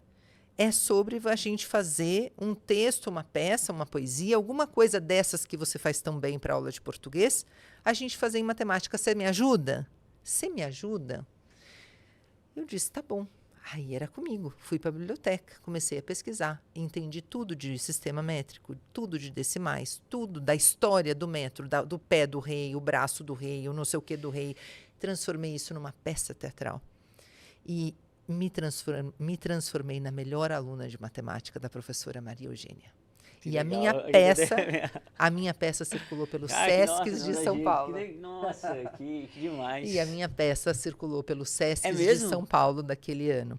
É sobre a gente fazer um texto, uma peça, uma poesia, alguma coisa dessas que você faz tão bem para aula de português, a gente fazer em matemática. Você me ajuda? Você me ajuda? Eu disse: tá bom. Aí era comigo. Fui para a biblioteca, comecei a pesquisar. Entendi tudo de sistema métrico, tudo de decimais, tudo da história do metro, do pé do rei, o braço do rei, o não sei o que do rei. Transformei isso numa peça teatral. E me transformei na melhor aluna de matemática da professora Maria Eugênia. E a minha peça circulou pelos Sescs de São Paulo. Nossa, que demais. E a minha peça circulou pelos Sescs de São Paulo daquele ano.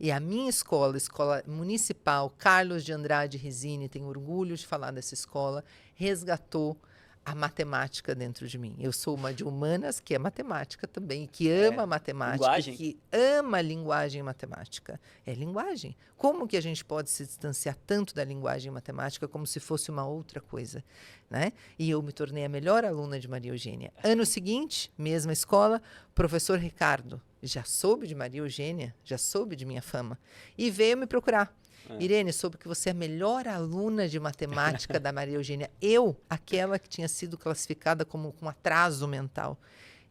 E a minha escola, Escola Municipal Carlos de Andrade Resine, tenho orgulho de falar dessa escola, resgatou a matemática dentro de mim. Eu sou uma de humanas, que é matemática também, que ama matemática, que ama a linguagem matemática. É linguagem. Como que a gente pode se distanciar tanto da linguagem matemática como se fosse uma outra coisa, né? E eu me tornei a melhor aluna de Maria Eugênia. Ano seguinte, mesma escola, professor Ricardo já soube de Maria Eugênia, já soube de minha fama, e veio me procurar. Irene, soube que você é a melhor aluna de matemática da Maria Eugênia. Eu, aquela que tinha sido classificada como com atraso mental.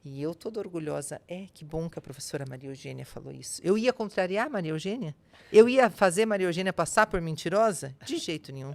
E eu toda orgulhosa. Que bom que a professora Maria Eugênia falou isso. Eu ia contrariar a Maria Eugênia? Eu ia fazer Maria Eugênia passar por mentirosa? De jeito nenhum.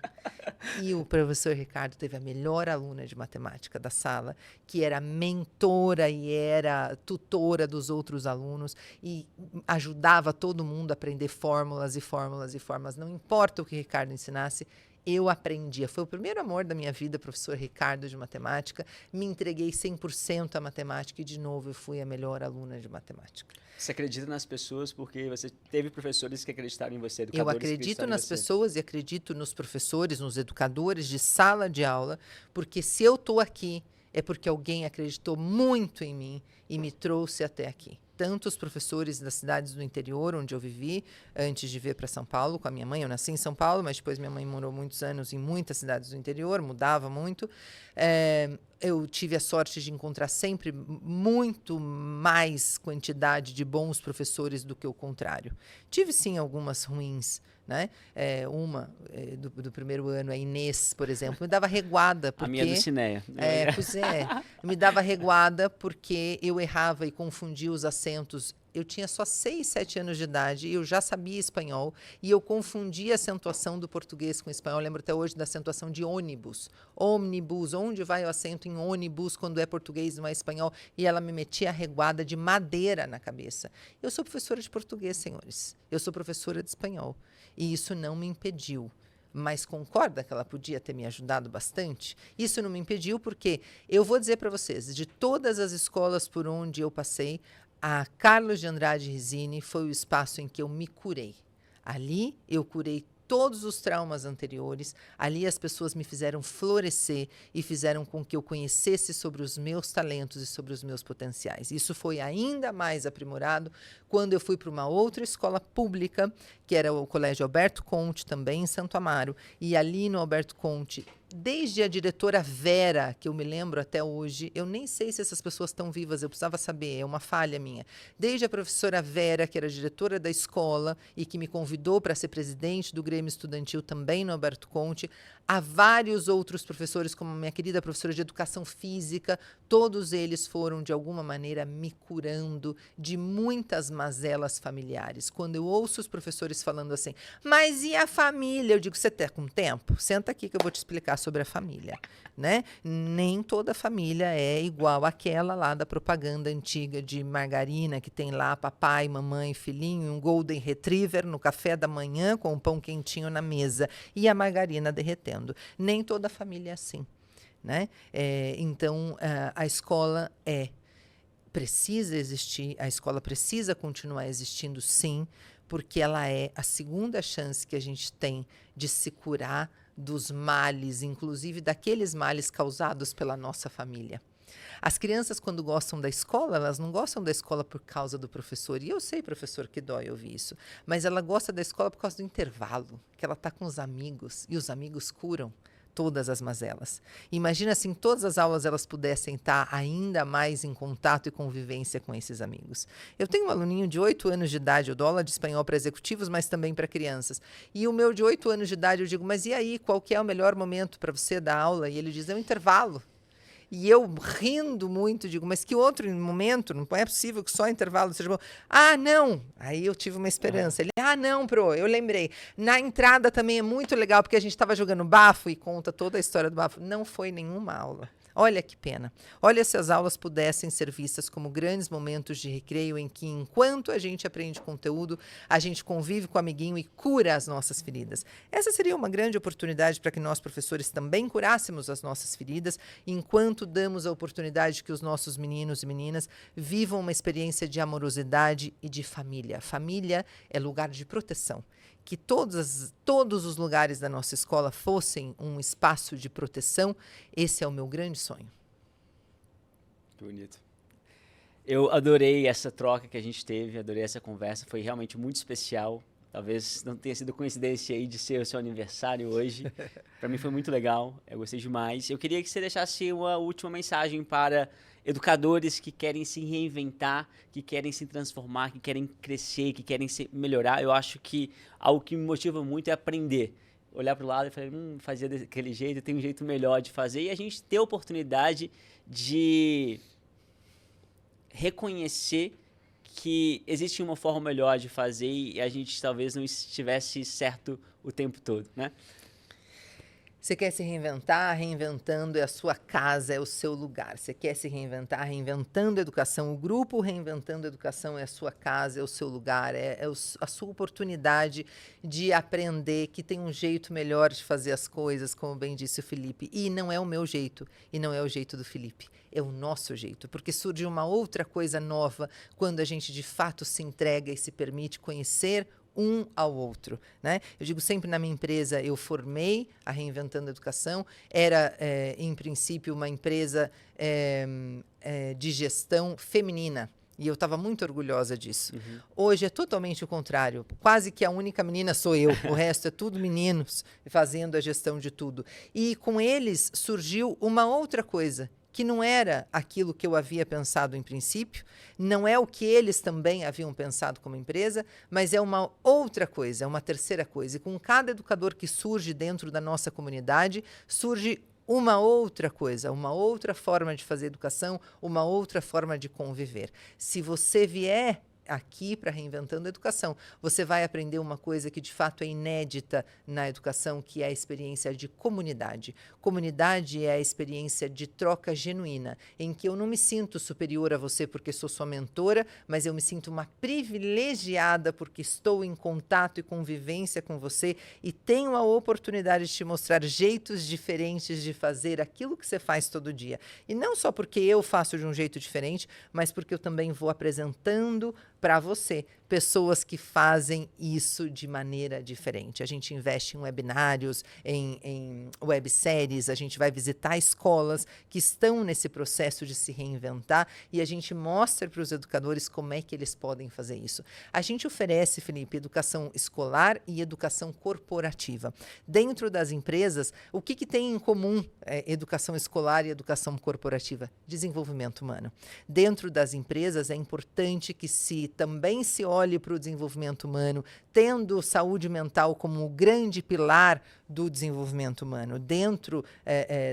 E o professor Ricardo teve a melhor aluna de matemática da sala, que era mentora e era tutora dos outros alunos e ajudava todo mundo a aprender fórmulas e fórmulas e fórmulas. Não importa o que Ricardo ensinasse, eu aprendia. Foi o primeiro amor da minha vida, professor Ricardo de matemática. Me entreguei 100% à matemática e, de novo, eu fui a melhor aluna de matemática. Você acredita nas pessoas porque você teve professores que acreditaram em você, educadores Eu acredito nas pessoas e acredito nos professores, nos educadores de sala de aula, porque se eu estou aqui é porque alguém acreditou muito em mim e me trouxe até aqui. tanto os professores das cidades do interior, onde eu vivi, antes de vir para São Paulo com a minha mãe. Eu nasci em São Paulo, mas depois minha mãe morou muitos anos em muitas cidades do interior, mudava muito. Eu tive a sorte de encontrar sempre muito mais quantidade de bons professores do que o contrário. Tive, sim, algumas ruins, né? Do primeiro ano, a Inês, por exemplo, me dava reguada. Porque, a minha do Cineia. Pois é, me dava reguada porque eu errava e confundia os acentos. Eu tinha só 6, 7 anos de idade e eu já sabia espanhol e eu confundia a acentuação do português com o espanhol. Eu lembro até hoje da acentuação de ônibus. Ônibus, onde vai o acento em ônibus quando é português e não é espanhol? E ela me metia a reguada de madeira na cabeça. Eu sou professora de português, senhores. Eu sou professora de espanhol. E isso não me impediu. Mas concorda que ela podia ter me ajudado bastante? Isso não me impediu porque eu vou dizer para vocês, de todas as escolas por onde eu passei, a Carlos de Andrade Resine foi o espaço em que eu me curei. Ali eu curei todos os traumas anteriores, ali as pessoas me fizeram florescer e fizeram com que eu conhecesse sobre os meus talentos e sobre os meus potenciais. Isso foi ainda mais aprimorado quando eu fui para uma outra escola pública, que era o Colégio Alberto Conte, também em Santo Amaro, e ali no Alberto Conte, desde a diretora Vera, que eu me lembro até hoje, eu nem sei se essas pessoas estão vivas, eu precisava saber, é uma falha minha. Desde a professora Vera, que era diretora da escola e que me convidou para ser presidente do Grêmio Estudantil também no Alberto Conte, há vários outros professores, como a minha querida professora de Educação Física, todos eles foram, de alguma maneira, me curando de muitas mazelas familiares. Quando eu ouço os professores falando assim, mas e a família? Eu digo, você está com tempo? Senta aqui que eu vou te explicar sobre a família, né? Nem toda família é igual àquela lá da propaganda antiga de margarina, que tem lá papai, mamãe, filhinho, um golden retriever no café da manhã com o pão quentinho na mesa e a margarina derretendo. Nem toda família é assim, né? Então, a escola precisa existir, a escola precisa continuar existindo, sim, porque ela é a segunda chance que a gente tem de se curar dos males, inclusive daqueles males causados pela nossa família. As crianças, quando gostam da escola, elas não gostam da escola por causa do professor. E eu sei, professor, que dói ouvir isso. Mas ela gosta da escola por causa do intervalo, que ela está com os amigos, e os amigos curam todas as mazelas. Imagina se em todas as aulas elas pudessem estar ainda mais em contato e convivência com esses amigos. Eu tenho um aluninho de 8 anos de idade, eu dou aula de espanhol para executivos, mas também para crianças. E o meu de 8 anos de idade, eu digo, mas e aí, qual que é o melhor momento para você dar aula? E ele diz, é o intervalo. E eu, rindo muito, digo, mas que outro momento? Não é possível que só intervalo seja bom. Ah, não! Aí eu tive uma esperança. Ele, não, eu lembrei. Na entrada também é muito legal, porque a gente estava jogando bafo e conta toda a história do bafo. Não foi nenhuma aula. Olha que pena. Olha se as aulas pudessem ser vistas como grandes momentos de recreio em que, enquanto a gente aprende conteúdo, a gente convive com o amiguinho e cura as nossas feridas. Essa seria uma grande oportunidade para que nós, professores, também curássemos as nossas feridas, enquanto damos a oportunidade que os nossos meninos e meninas vivam uma experiência de amorosidade e de família. Família é lugar de proteção. Que todos os lugares da nossa escola fossem um espaço de proteção, esse é o meu grande sonho. Que bonito. Eu adorei essa troca que a gente teve, adorei essa conversa, foi realmente muito especial. Talvez não tenha sido coincidência aí de ser o seu aniversário hoje. Para mim foi muito legal, eu gostei demais. Eu queria que você deixasse uma última mensagem para educadores que querem se reinventar, que querem se transformar, que querem crescer, que querem melhorar. Eu acho que algo que me motiva muito é aprender. Olhar para o lado e falar, fazia daquele jeito, tem um jeito melhor de fazer. E a gente ter a oportunidade de reconhecer que existe uma forma melhor de fazer e a gente talvez não estivesse certo o tempo todo, né? Você quer se reinventar? Reinventando é a sua casa, é o seu lugar. Você quer se reinventar? Reinventando a educação. O grupo Reinventando a Educação é a sua casa, é o seu lugar, é a sua oportunidade de aprender que tem um jeito melhor de fazer as coisas, como bem disse o Felipe. E não é o meu jeito, e não é o jeito do Felipe. É o nosso jeito, porque surge uma outra coisa nova quando a gente de fato se entrega e se permite conhecer um ao outro, né? Eu digo sempre na minha empresa, eu formei a Reinventando a Educação, era, em princípio, uma empresa de gestão feminina. E eu estava muito orgulhosa disso. Hoje é totalmente o contrário. Quase que a única menina sou eu. O resto é tudo meninos fazendo a gestão de tudo. E com eles surgiu uma outra coisa, que não era aquilo que eu havia pensado em princípio, não é o que eles também haviam pensado como empresa, mas é uma outra coisa, é uma terceira coisa. E com cada educador que surge dentro da nossa comunidade, surge uma outra coisa, uma outra forma de fazer educação, uma outra forma de conviver. Se você vier aqui para Reinventando a Educação, você vai aprender uma coisa que de fato é inédita na educação, que é a experiência de comunidade. Comunidade é a experiência de troca genuína, em que eu não me sinto superior a você porque sou sua mentora, mas eu me sinto uma privilegiada porque estou em contato e convivência com você e tenho a oportunidade de te mostrar jeitos diferentes de fazer aquilo que você faz todo dia. E não só porque eu faço de um jeito diferente, mas porque eu também vou apresentando para você pessoas que fazem isso de maneira diferente. A gente investe em webinários, em webséries, a gente vai visitar escolas que estão nesse processo de se reinventar e a gente mostra para os educadores como é que eles podem fazer isso. A gente oferece, Felipe, educação escolar e educação corporativa. Dentro das empresas, o que tem em comum educação escolar e educação corporativa? Desenvolvimento humano. Dentro das empresas, é importante que também se olhe para o desenvolvimento humano, tendo saúde mental como o grande pilar do desenvolvimento humano. Dentro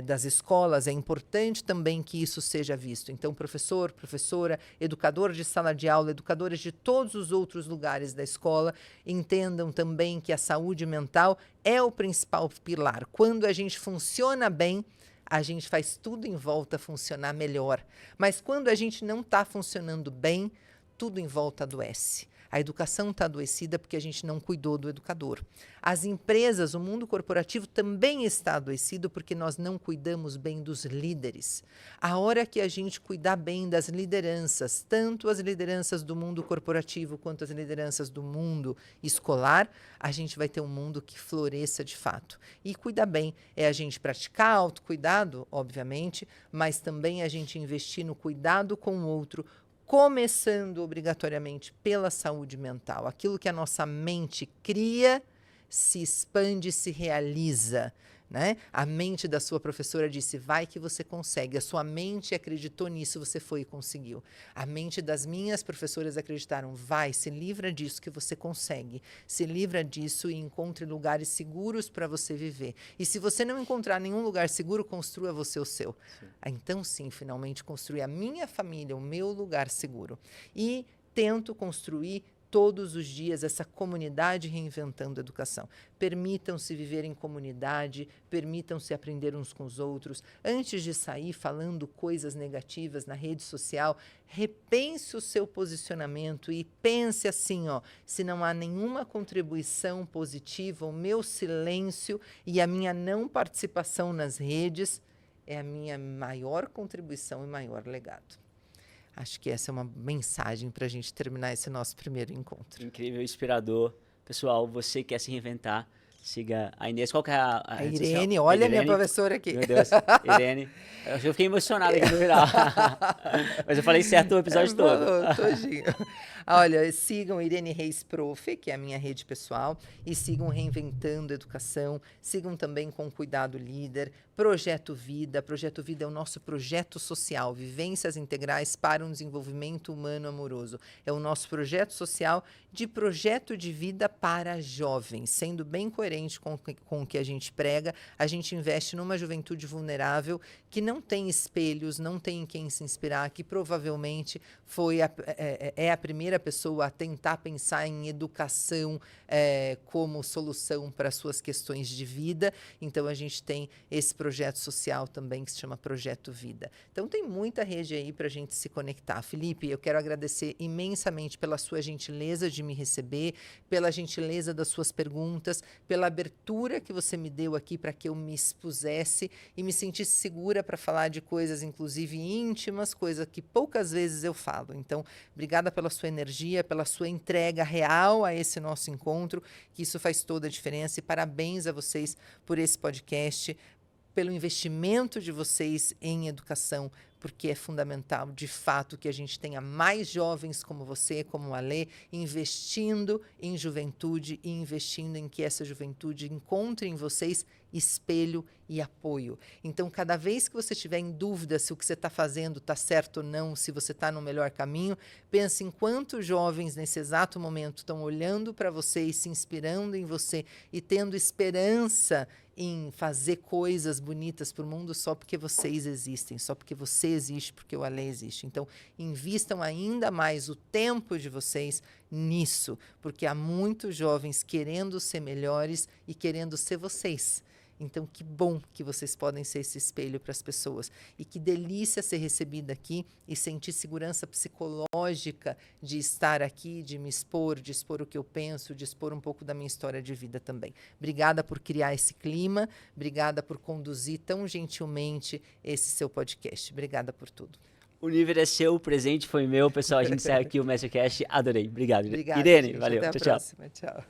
das escolas, é importante também que isso seja visto. Então, professor, professora, educador de sala de aula, educadores de todos os outros lugares da escola, entendam também que a saúde mental é o principal pilar. Quando a gente funciona bem, a gente faz tudo em volta funcionar melhor. Mas quando a gente não está funcionando bem, tudo em volta adoece. A educação está adoecida porque a gente não cuidou do educador. As empresas, o mundo corporativo também está adoecido porque nós não cuidamos bem dos líderes. A hora que a gente cuidar bem das lideranças, tanto as lideranças do mundo corporativo quanto as lideranças do mundo escolar, a gente vai ter um mundo que floresça de fato. E cuidar bem é a gente praticar autocuidado, obviamente, mas também a gente investir no cuidado com o outro, começando obrigatoriamente pela saúde mental. Aquilo que a nossa mente cria, se expande, se realiza. Né? A mente da sua professora disse, vai que você consegue. A sua mente acreditou nisso, você foi e conseguiu. A mente das minhas professoras acreditaram, vai, se livra disso que você consegue. Se livra disso e encontre lugares seguros para você viver. E se você não encontrar nenhum lugar seguro, construa você o seu. Sim. Então, sim, finalmente construir a minha família, o meu lugar seguro. E tento construir todos os dias essa comunidade reinventando a educação. Permitam-se viver em comunidade, permitam-se aprender uns com os outros. Antes de sair falando coisas negativas na rede social, repense o seu posicionamento e pense assim, se não há nenhuma contribuição positiva, o meu silêncio e a minha não participação nas redes é a minha maior contribuição e maior legado. Acho que essa é uma mensagem para a gente terminar esse nosso primeiro encontro. Incrível, inspirador. Pessoal, você quer se reinventar, siga a Inês. Qual que é a Irene, olha a minha professora aqui. Meu Deus, Irene. Eu fiquei emocionado aqui no final. Mas eu falei certo o episódio todo. Todinho. Olha, sigam Irene Reis Prof, que é a minha rede pessoal, e sigam Reinventando a Educação, sigam também com Cuidado Líder, Projeto Vida. Projeto Vida é o nosso projeto social, vivências integrais para um desenvolvimento humano amoroso. É o nosso projeto social de projeto de vida para jovens, sendo bem coerente com o que a gente prega. A gente investe numa juventude vulnerável que não tem espelhos, não tem em quem se inspirar, que provavelmente é a primeira pessoa a tentar pensar em educação como solução para suas questões de vida. Então, a gente tem esse projeto social também que se chama Projeto Vida. Então, tem muita rede aí para a gente se conectar. Felipe, eu quero agradecer imensamente pela sua gentileza de me receber, pela gentileza das suas perguntas, pela abertura que você me deu aqui para que eu me expusesse e me sentisse segura para falar de coisas, inclusive íntimas, coisas que poucas vezes eu falo. Então, obrigada pela sua energia, pela sua entrega real a esse nosso encontro, que isso faz toda a diferença. E parabéns a vocês por esse podcast, pelo investimento de vocês em educação porque é fundamental, de fato, que a gente tenha mais jovens como você, como o Alê, investindo em juventude e investindo em que essa juventude encontre em vocês espelho e apoio. Então, cada vez que você estiver em dúvida se o que você está fazendo está certo ou não, se você está no melhor caminho, pense em quantos jovens nesse exato momento estão olhando para você e se inspirando em você e tendo esperança em fazer coisas bonitas para o mundo só porque vocês existem, só porque você existe, porque o Alê existe. Então, invistam ainda mais o tempo de vocês nisso, porque há muitos jovens querendo ser melhores e querendo ser vocês. Então, que bom que vocês podem ser esse espelho para as pessoas. E que delícia ser recebida aqui e sentir segurança psicológica de estar aqui, de me expor, de expor o que eu penso, de expor um pouco da minha história de vida também. Obrigada por criar esse clima, obrigada por conduzir tão gentilmente esse seu podcast. Obrigada por tudo. O nível é seu, o presente foi meu. Pessoal, a gente sai aqui o Mastercast. Adorei. Obrigado. Obrigada, Irene, gente. valeu. Até a Tchau, tchau. próxima. Tchau.